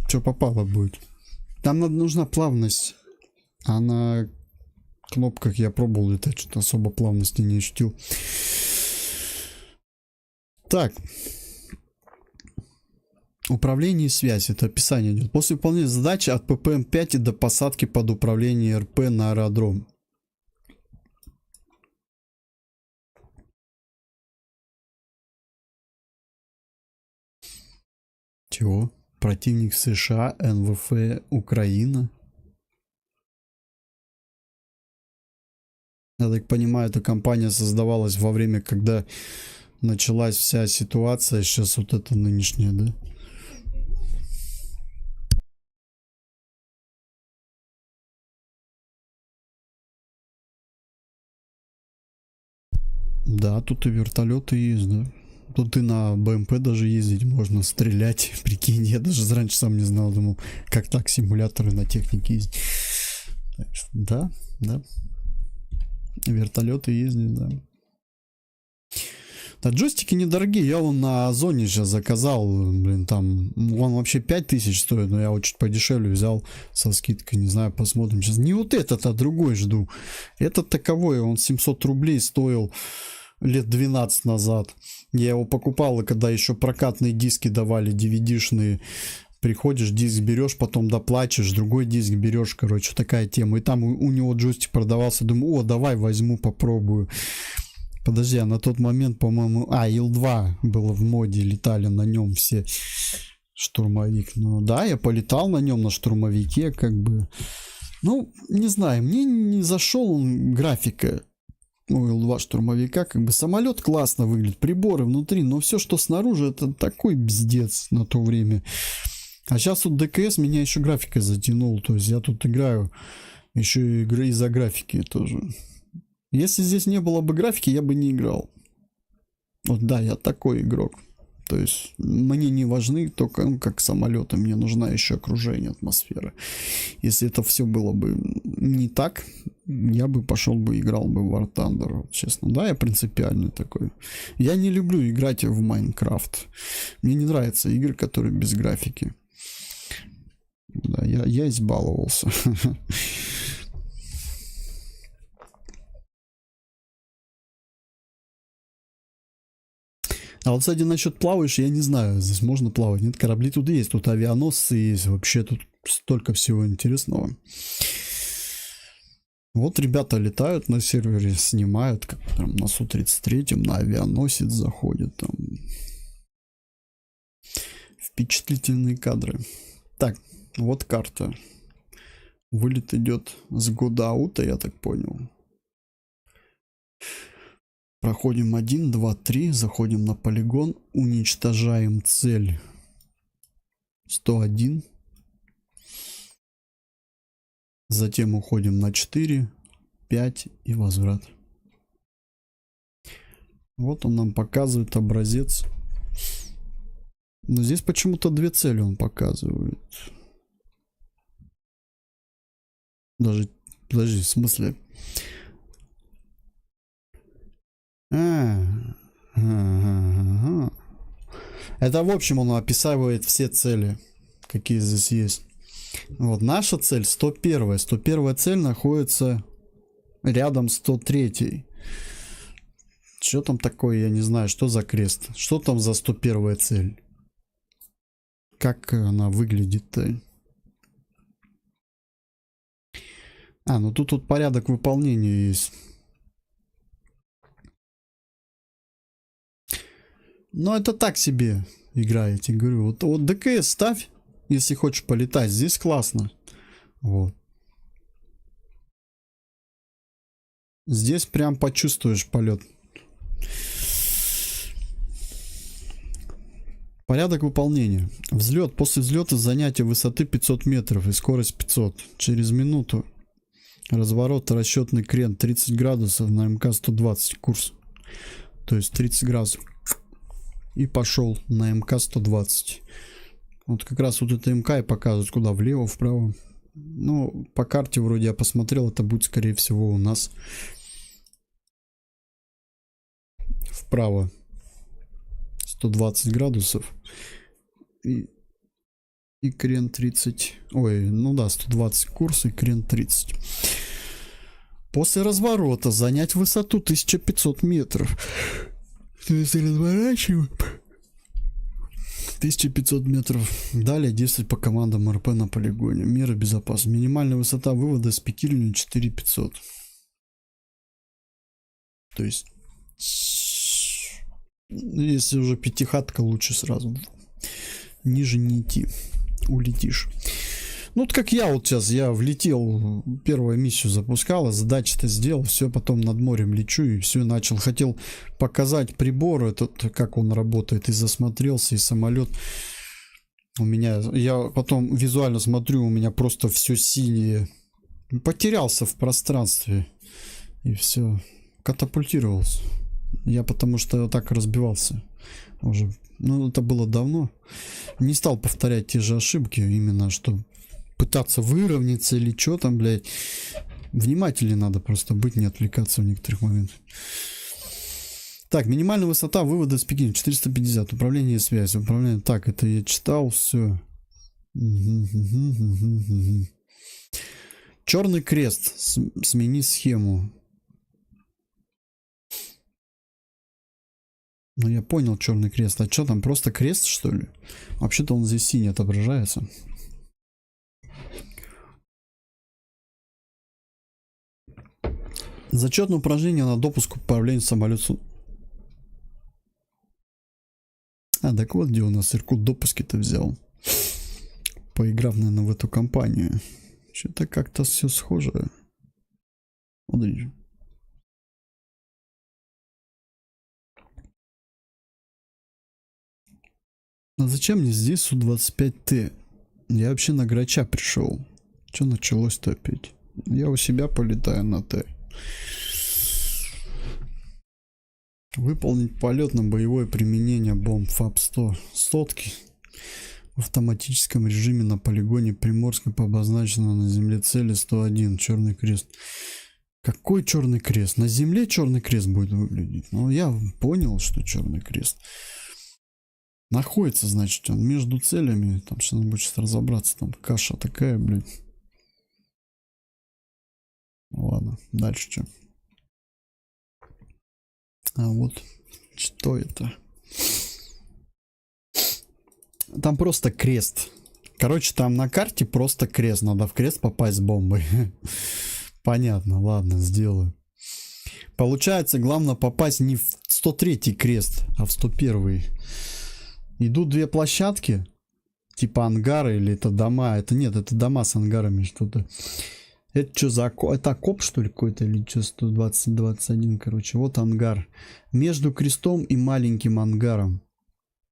что попало будет. Там нужна плавность, а на кнопках я пробовал летать, что-то особо плавности не ощутил. Так. Управление и связь. Это описание идет. После выполнения задачи от ППМ-5 до посадки под управление РП на аэродром. Чего? Противник США, НВФ, Украина. Я так понимаю, эта компания создавалась во время, когда началась вся ситуация. Сейчас вот это нынешняя, да? Да, тут и вертолеты есть, да. Тут и на БМП даже ездить можно, стрелять. Прикинь, я даже раньше сам не знал, думал, как так симуляторы на технике ездить. Так что, да, да. Вертолеты ездят, да. Да, джойстики недорогие, я вон на Озоне сейчас заказал, блин, там, он вообще 5000 стоит, но я вот чуть подешевле взял со скидкой, не знаю, посмотрим сейчас. Не вот этот, а другой жду. Этот таковой, он 700 рублей стоил лет 12 назад. Я его покупал, когда еще прокатные диски давали, DVD-шные. Приходишь, диск берешь, потом доплачешь, другой диск берешь, короче, такая тема. И там у него джойстик продавался, думаю, о, давай возьму, попробую. Подожди, а на тот момент, по-моему... Ил-2 было в моде, летали на нем все. Штурмовик. Ну да, я полетал на нем, на штурмовике, как бы. Ну, не знаю, мне не зашел он графика у Ил-2 штурмовика. Как бы самолет классно выглядит, приборы внутри, но все, что снаружи, это такой бздец на то время. А сейчас вот ДКС меня еще графикой затянул. То есть я тут играю еще и из-за графики тоже. Если здесь не было бы графики, я бы не играл. Вот да, я такой игрок. То есть мне не важны только, ну, как самолеты, мне нужна еще окружение, атмосфера. Если это все было бы не так, я бы пошел бы играл бы в War Thunder, вот, честно. Да, я принципиальный такой. Я не люблю играть в Майнкрафт. Мне не нравятся игры, которые без графики. Да, я избаловался. А вот, кстати, насчет плаваешь, я не знаю, здесь можно плавать. Нет, корабли тут есть, тут авианосцы есть, вообще тут столько всего интересного. Вот ребята летают на сервере, снимают, как там на Су-33, на авианосец заходят там. Впечатлительные кадры. Так, вот карта. Вылет идет с Годаута, я так понял. Проходим 1, 2, 3, заходим на полигон, уничтожаем цель 101. Затем уходим на 4, 5 и возврат. Вот он нам показывает образец. Но здесь почему-то 2 цели он показывает. Даже, подожди, в смысле? Это в общем он описывает все цели, какие здесь есть. Вот наша цель 101. 101 цель находится рядом с 103. Что там такое, я не знаю, что за крест. Что там за 101 цель? Как она выглядит-то? Ну тут порядок выполнения есть. Но это так себе игра, я тебе говорю. Вот ДКС ставь, если хочешь полетать. Здесь классно. Вот. Здесь прям почувствуешь полет. Порядок выполнения. Взлет. После взлета занятия высоты 500 метров и скорость 500. Через минуту. Разворот, расчетный крен 30 градусов на МК 120 курс. То есть 30 градусов. И пошел на МК 120. Вот как раз вот это МК и показывает, куда влево, вправо. Ну, по карте вроде я посмотрел, это будет скорее всего у нас вправо 120 градусов и крен 30. Ой, ну да, 120 курс и крен 30. После разворота занять высоту 1500 метров. То есть разворачиваем 1500 метров. Далее действовать по командам РП на полигоне. Меры безопасности. Минимальная высота вывода с пикированием 4500. То есть, если уже пятихатка, лучше сразу. Ниже не идти. Улетишь. Ну, вот как я вот сейчас, я влетел, первую миссию запускал, задачи-то сделал, все, потом над морем лечу и все, начал. Хотел показать прибор этот, как он работает, и засмотрелся, и самолет у меня, я потом визуально смотрю, у меня просто все синее, потерялся в пространстве, и все, катапультировался. Я потому что так разбивался уже, ну, это было давно, не стал повторять те же ошибки, именно что пытаться выровняться или что там, блядь. Внимательнее надо просто быть, не отвлекаться в некоторых моментах. Так, минимальная высота вывода с Пекина 450. Управление и связь. Управление. Так, это я читал, все. Черный крест. Смени схему. Ну, я понял, черный крест. А что там, просто крест, что ли? Вообще-то он здесь синий отображается. Зачетное упражнение на допуск к управлению самолетом. Так вот где у нас Иркут допуски-то взял. Поиграв, наверное, в эту компанию. Что-то как-то все схоже. Смотри. А зачем мне здесь Су-25Т? Я вообще на Грача пришел. Что началось-то опять? Я у себя полетаю на Т. Выполнить полет на боевое применение бомб ФАП-100. Сотки. В автоматическом режиме на полигоне Приморска по обозначенному на земле цели 101. Черный крест. Какой черный крест? На земле черный крест будет выглядеть. Ну, я понял, что черный крест находится, значит, он между целями. Там сейчас надо будет сейчас разобраться. Там каша такая, блядь. Ладно, дальше что? А вот, что это? Там просто крест. Короче, там на карте просто крест. Надо в крест попасть с бомбой. Понятно, ладно, сделаю. Получается, главное попасть не в 103-й крест, а в 101-й. Идут две площадки. Типа ангары или это дома. Это нет, это дома с ангарами что-то. Это что за окоп? Это окоп, что ли, какой-то? Или что, 120-21, короче. Вот ангар. Между крестом и маленьким ангаром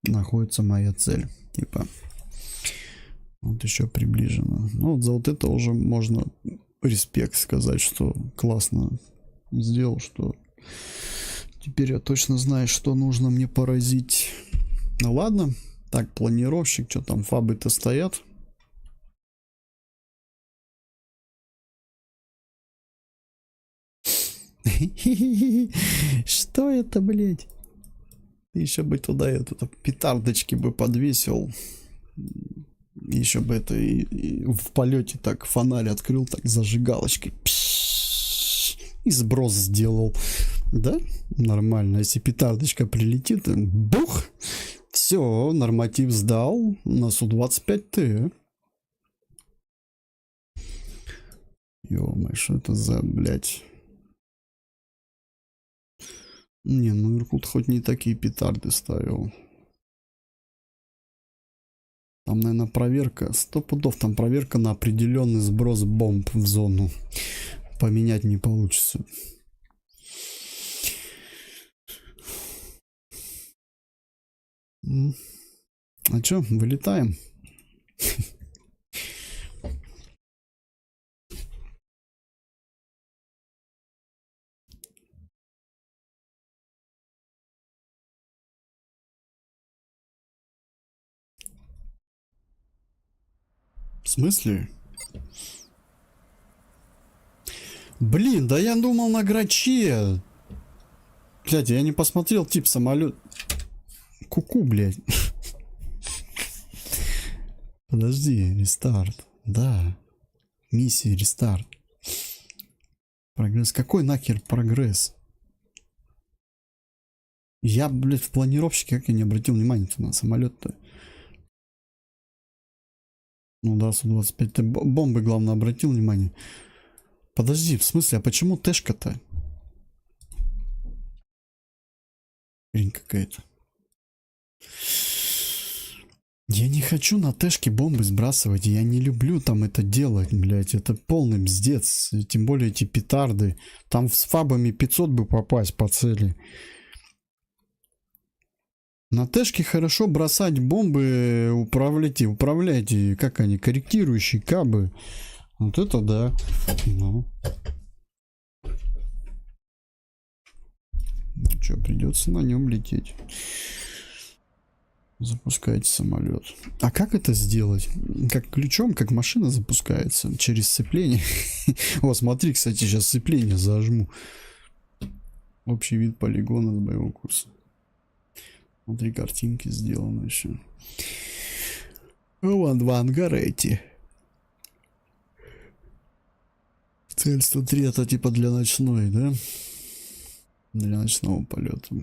находится моя цель. Типа. Вот еще приближено. Ну, вот за вот это уже можно респект сказать, что классно сделал, что теперь я точно знаю, что нужно мне поразить. Ну ладно. Так, планировщик, что там, фабы-то стоят. Что это, блядь? Еще бы туда это петардочки бы подвесил. Еще бы это и в полете так фонарь открыл, так зажигалочкой. И сброс сделал. Да? Нормально. Если петардочка прилетит, бух! Все, норматив сдал на Су-25Т. Ё-моё, что это за, блядь? Не, ну Иркут хоть не такие петарды ставил. Там, наверное, проверка. 100 пудов там проверка на определенный сброс бомб в зону. Поменять не получится. А чё, вылетаем? В смысле? Блин, да я думал на граче. Блядь, я не посмотрел тип самолет. Ку-ку, блядь. Подожди, рестарт. Да. Миссия рестарт. Прогресс. Какой нахер прогресс? Я, блядь, в планировщике как я не обратил внимания на самолет-то. Ну да, Су-25. Ты бомбы, главное, обратил внимание. Подожди, в смысле, а почему Тэшка-то? Хрень какая-то. Я не хочу на Тэшке бомбы сбрасывать. Я не люблю там это делать, блядь. Это полный бздец. И тем более эти петарды. Там с фабами 500 бы попасть по цели. На Тэшке хорошо бросать бомбы. Управляйте. Как они? Корректирующие кабы. Вот это да. Ну. Что, придется на нем лететь. Запускайте самолет. А как это сделать? Как ключом, как машина запускается? Через сцепление? О, смотри, кстати, сейчас сцепление зажму. Общий вид полигона с боевого курса. Смотри, картинки сделаны еще. Вон два ангара эти. Цель 103 это типа для ночной, да? Для ночного полета.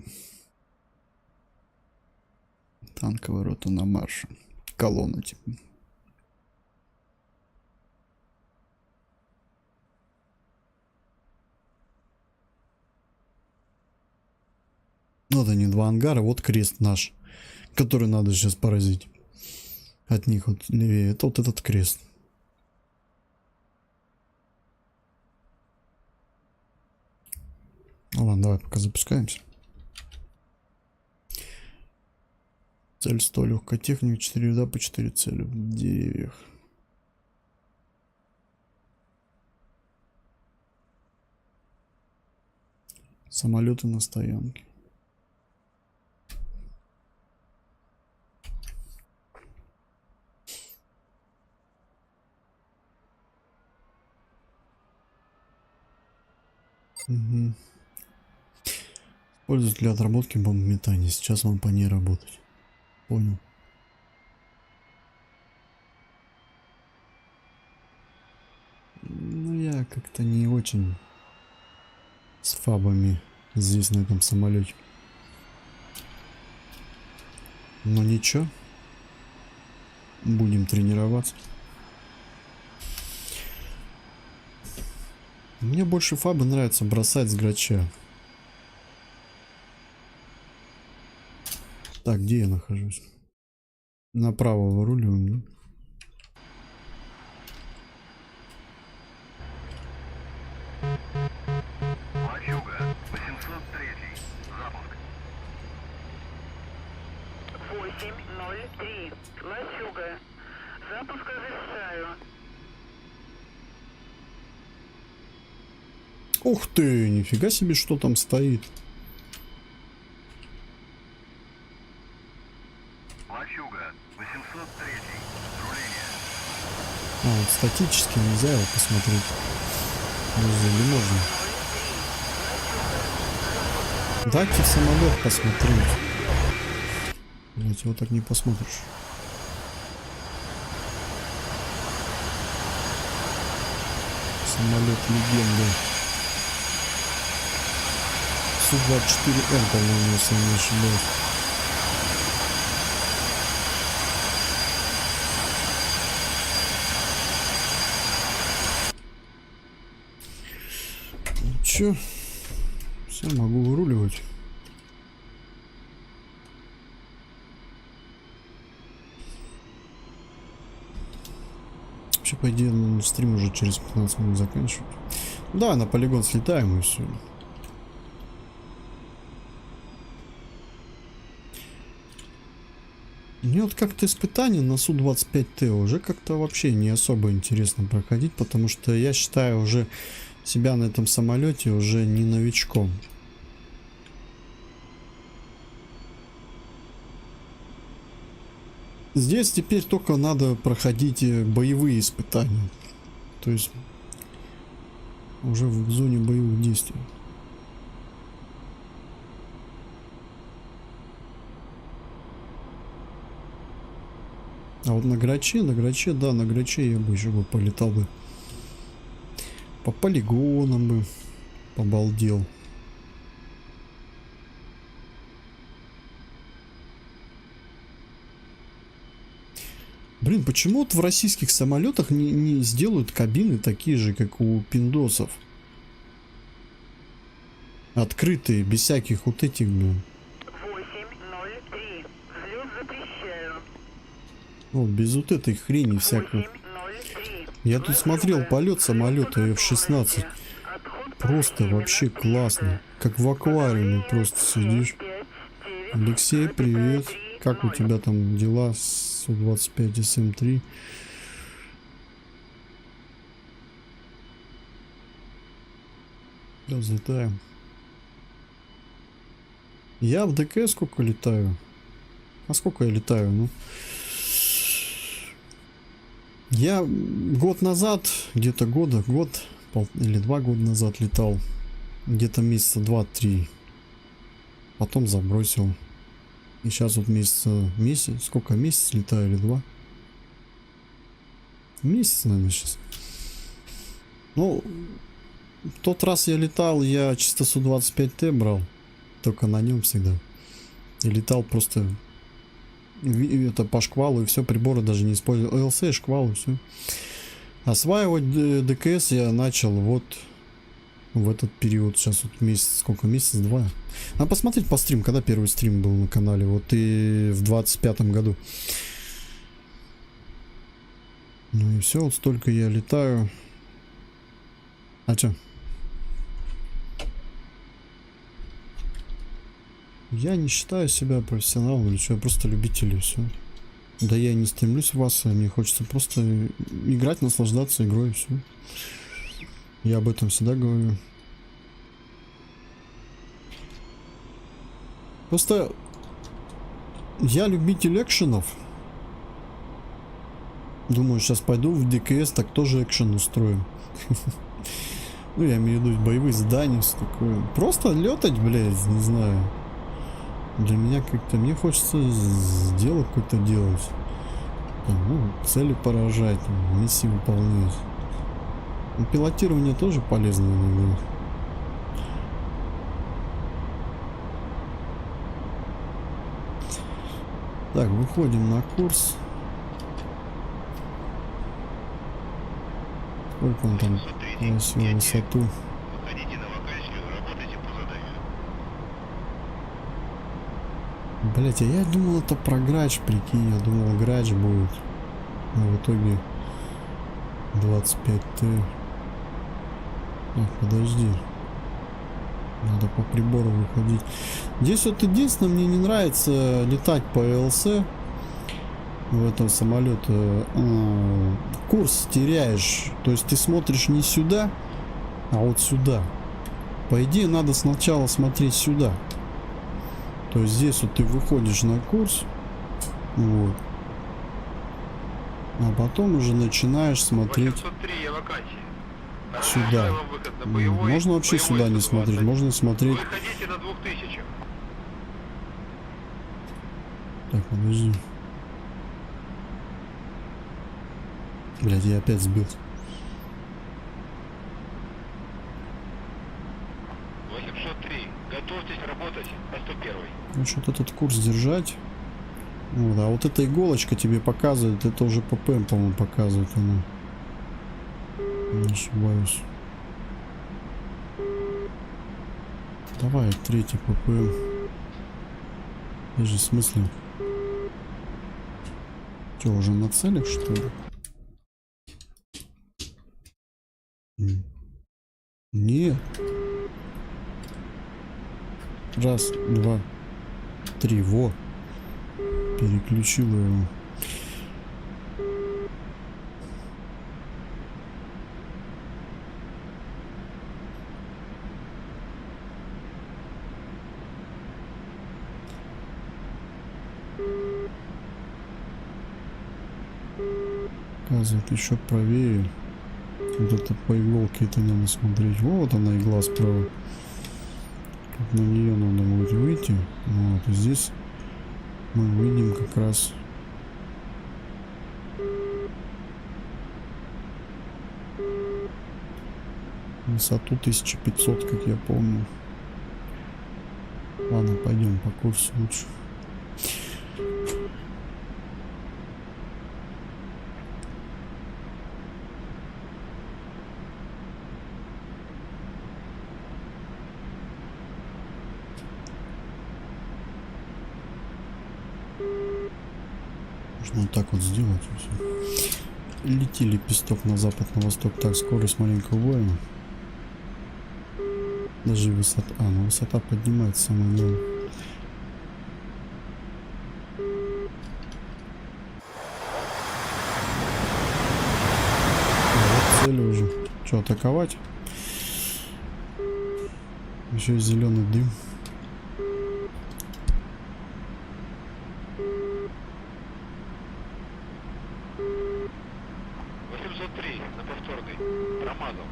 Танковая рота на марше. Колонна типа. Ну, это не два ангара, вот крест наш, который надо сейчас поразить. От них вот левее. Это вот этот крест. Ну ладно, давай пока запускаемся. Цель 100, легкая техника, 4 ряда по 4 цели в деревьях. Самолеты на стоянке. Угу. Используют для отработки бомбометания. Сейчас вам по ней работать. Понял. Ну, я как-то не очень с фабами здесь, на этом самолете. Но ничего. Будем тренироваться. Мне больше фабы нравится бросать с грача. Так, где я нахожусь? Направо выруливаем, да? Лачуга, 803. Запуск. 803. Лачуга. Запуск разрешаю. Ух ты, нифига себе, что там стоит. Лачуга, 803. Руление. А, вот статически нельзя его посмотреть. Или можно? Дайте в самолет посмотреть. Блять, его так не посмотришь. Самолет легенды. Су-24М, по-моему, если не ошибаюсь. Чё? Все, могу выруливать. Вообще, по идее, стрим уже через 15 минут заканчивать. Давай на полигон слетаем и все. Мне вот как-то испытания на Су-25Т уже как-то вообще не особо интересно проходить, потому что я считаю уже себя на этом самолете уже не новичком. Здесь теперь только надо проходить боевые испытания. То есть уже в зоне боевых действий. А вот на Граче, да, на Граче я бы еще бы полетал бы. По полигонам бы побалдел. Блин, почему вот в российских самолетах не сделают кабины такие же, как у пиндосов? Открытые, без всяких вот этих, блин. 803. Взлет запрещаю. Вот, без вот этой хрени всякой. Я тут смотрел полет самолета F-16. Просто вообще классно. Как в аквариуме просто сидишь. Алексей, привет. Как у тебя там дела с Су-25 СМ-3? Да, взлетаем. Я в ДК сколько летаю? А сколько я летаю? Ну, я год назад, где-то год или 2 года назад летал. Где-то месяца 2-3. Потом забросил. И сейчас вот месяц, сколько, месяц летаю или 2? Месяц, наверное, сейчас. Ну, в тот раз я летал, я чисто Су-25Т брал. Только на нем всегда. И летал просто это по шквалу, и все, приборы даже не использовал. ЛС, шквал, и все. Осваивать ДКС я начал вот в этот период. Сейчас вот месяц, сколько? Месяц-два. Надо посмотреть по стрим, когда первый стрим был на канале. Вот и в 25-м году. Ну и все, вот столько я летаю. А чё? Я не считаю себя профессионалом или что, я просто любитель и все. Да я не стремлюсь в вас, мне хочется просто играть, наслаждаться игрой и все. Я об этом всегда говорю. Просто я любитель экшенов. Думаю, сейчас пойду в ДКС, так тоже экшен устрою. Ну, я имею в виду боевые задания, все такое. Просто летать, блядь, не знаю. Для меня как-то, мне хочется дело какое-то делать. Ну, цели поражать, миссии выполнять. Ну, пилотирование тоже полезно иногда. Так, выходим на курс. Сколько он там на высоту? Выходите на вакансию, работайте по заданию. Блять, а я думал, это про грач, прикинь. Я думал, грач будет. Но в итоге 25Т. Ах, подожди. Надо по прибору выходить. Здесь вот единственное, мне не нравится летать по ЛС в этом самолете. Курс теряешь. То есть ты смотришь не сюда, а вот сюда. По идее, надо сначала смотреть сюда. То есть здесь вот ты выходишь на курс. Вот. А потом уже начинаешь смотреть 803, я вакансии. сюда. Разрешаю вам выход на боевой, Можно вообще боевой сюда не 120. смотреть. Можно смотреть. Выходите на 2000. Так, подожди. Блядь, я опять сбился. 803, готовьтесь работать по 101. Лучше вот этот курс держать. Вот, а вот эта иголочка тебе показывает, это уже ППМ, по-моему, показывает она. Не ошибаюсь. Давай, третий ППМ. Даже в смысле? Что, уже на целях, что ли? Нет. Раз, два, три, во. Переключил его. Оказывается, еще правее. Вот это по иголке это надо смотреть. Вот она, игла справа. Тут на нее надо будет выйти. Вот, и здесь мы выйдем как раз. Высоту 1500, как я помню. Ладно, пойдем по курсу лучше. Можно вот так вот сделать. Все. Лети лепесток на запад, на восток. Так, скорость маленько убавим. Даже высота. А, ну высота поднимается самое главное. Вот цель уже. Что, атаковать? Еще и зеленый дым. На повторный. Промазал.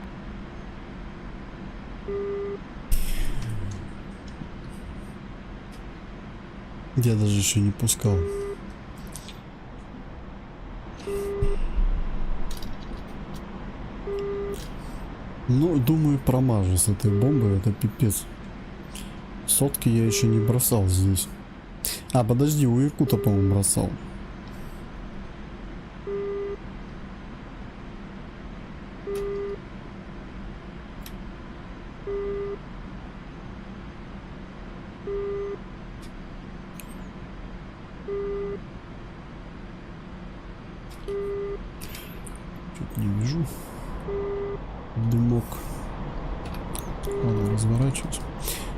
Я даже еще не пускал. Ну, думаю, промажу с этой бомбой. Это пипец. Сотки я еще не бросал здесь. А, подожди, у Иркута, по-моему, бросал. Что-то не вижу. Дымок. Ладно, разворачиваться.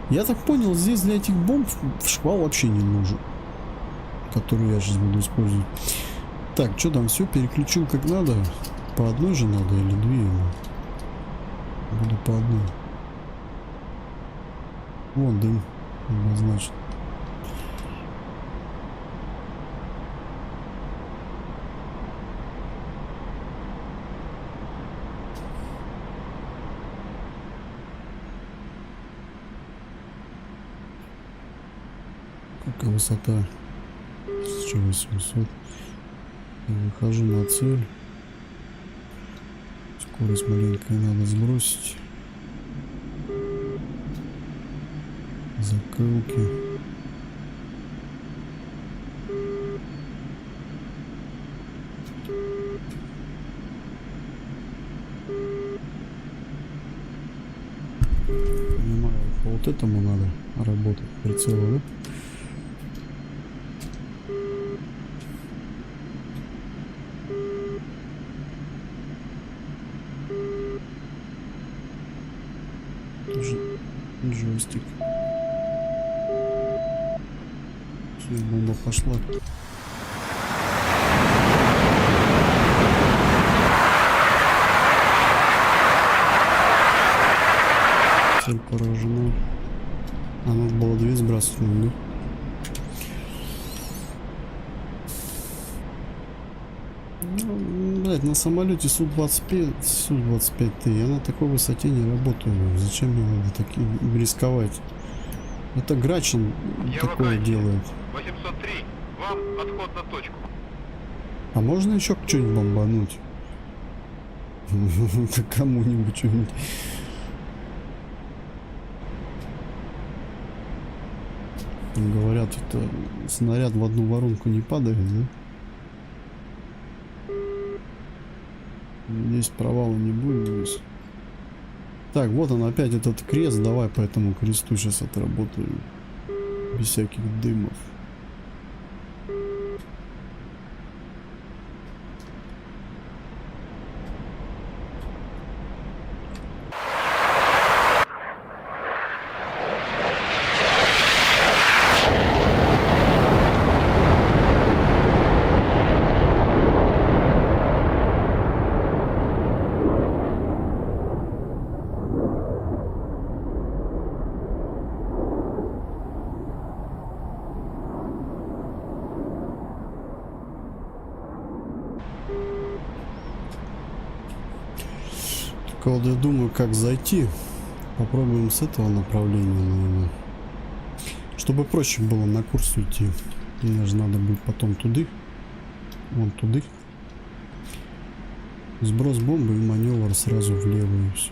Я так понял, здесь для этих бомб шквал вообще не нужен. Который я сейчас буду использовать. Так, что там, все переключил как надо? По одной же надо или две? Буду по одной. Вон дым. Однозначно. Какая высота? 1800. Я выхожу на цель. Скорость маленькая надо сбросить. Закрылки. Понимаю, по вот этому надо работать прицела, да? Джойстик. Все, бомба пошла. Цель поражена. А надо было 2 сбрасывать, да? Ну, блять, на самолете Су-25Т я на такой высоте не работаю. Зачем мне надо такие рисковать? Это Грачин такое делает. 803, вам отход на точку. А можно еще что-нибудь бомбануть? Кому-нибудь что-нибудь. Говорят, это снаряд в одну воронку не падает, да? Здесь провала не будет. Так, вот он опять этот крест. Давай по этому кресту сейчас отработаю. Без всяких дымов. Вот я думаю, как зайти. Попробуем с этого направления, наверное. Чтобы проще было на курс уйти. Мне же надо будет потом туды. Вон туды. Сброс бомбы и маневр сразу влево, и все.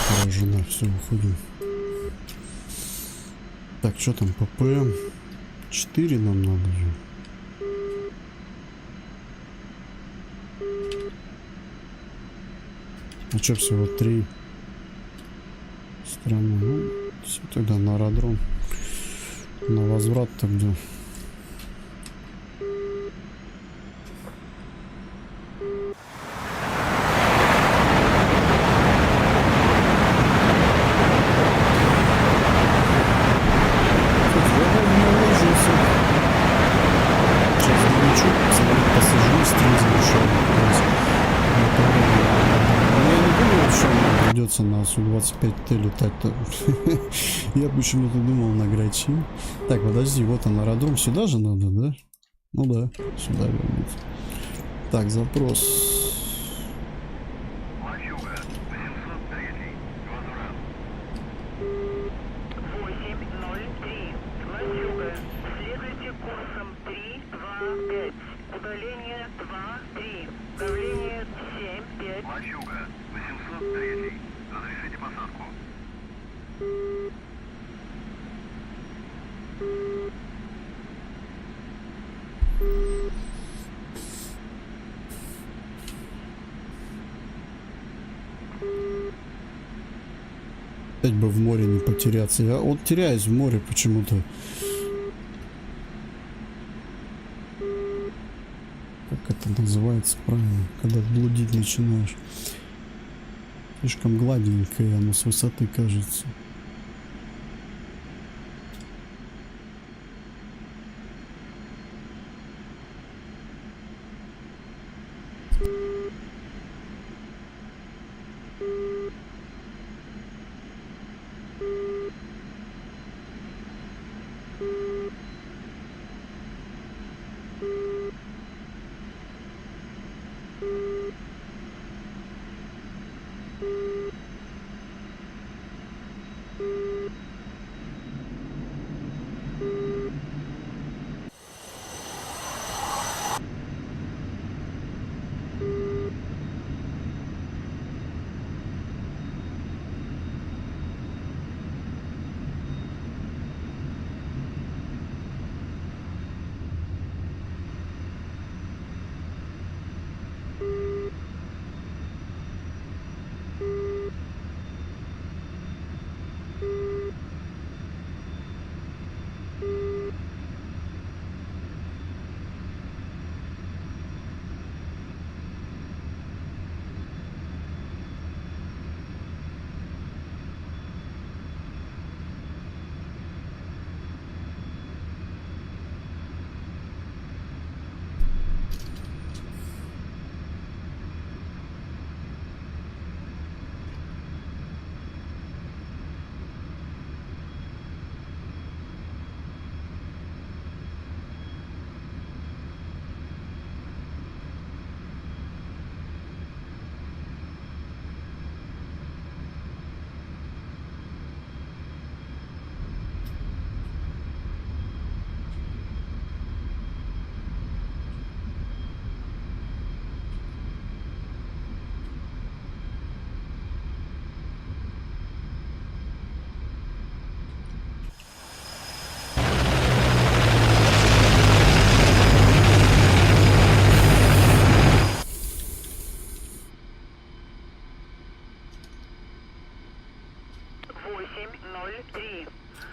Поражена, все, уходим. Так, что там, ПП? 4 нам надо же. А что всего 3? Странно. Ну, все тогда на аэродром. На возврат тогда. На Су-25Т летать-то. Я почему-то думал на Грачи. Так, подожди, вот он аэродром. Сюда же надо, да? Ну да, сюда вернуться. Так, запрос. Лачуга, 803, возврат. 803. Лачуга, следуйте курсом 325. Удаление 2-3. Давление 7-5. Лачуга, 803. Разрешите посадку. опять бы в море не потеряться. Я вот теряюсь в море почему-то. Как это называется правильно? Когда блудить начинаешь. Слишком гладенькое оно с высоты кажется.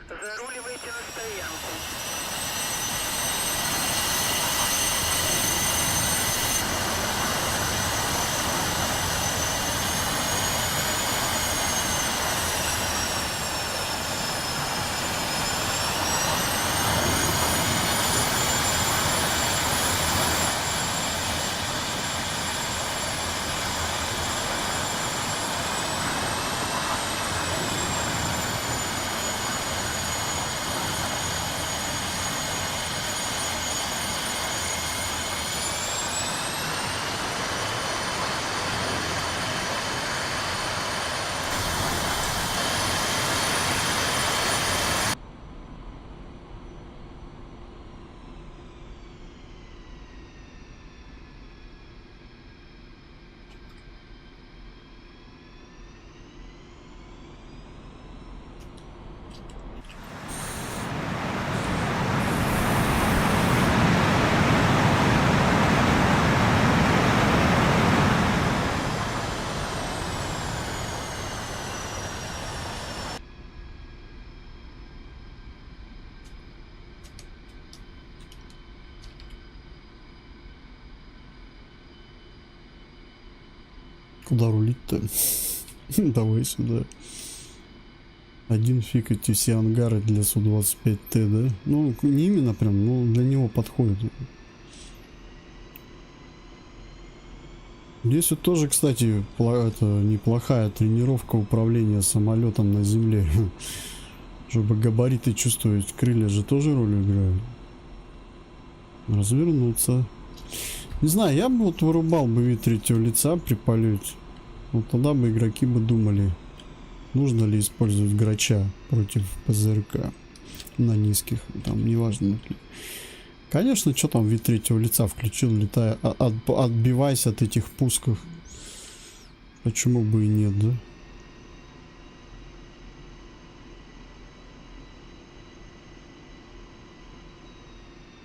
Заруливайте на стоянку. Куда рулить-то? Давай сюда. Один фиг эти все ангары для Су-25Т, да? Ну, не именно прям, но для него подходит. Здесь вот тоже, кстати, это неплохая тренировка управления самолетом на земле. Чтобы габариты чувствовать. Крылья же тоже роль играют. Развернуться. Не знаю, я бы вот вырубал бы вид третьего лица при полете. Вот тогда бы игроки бы думали, нужно ли использовать грача против ПЗРК на низких, там неважно. Конечно, что там вид третьего лица включил, летая, отбивайся от этих пусков. Почему бы и нет, да?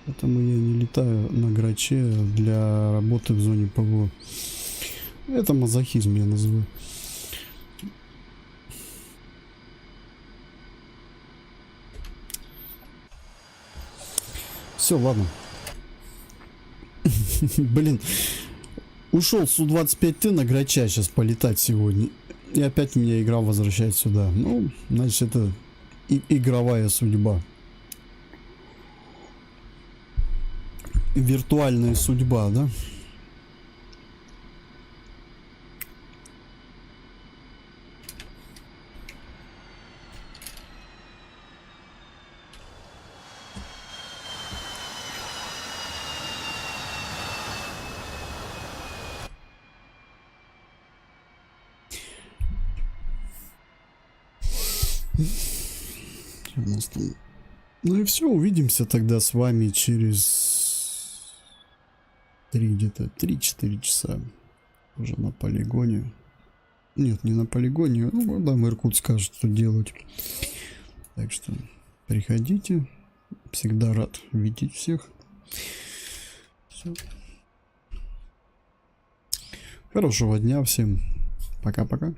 Поэтому я не летаю на граче для работы в зоне ПВО. Это мазохизм я называю. Все, ладно. Блин. Ушел Су-25Т на Грача сейчас полетать сегодня. И опять меня игра возвращает сюда. Ну, значит, это игровая судьба. Виртуальная судьба, да? У нас там... Ну и все, увидимся тогда с вами через 3-4 часа уже на полигоне. Нет, не на полигоне, ну когда Иркут скажет, что делать. Так что приходите, всегда рад видеть всех. Всё. Хорошего дня всем, пока-пока.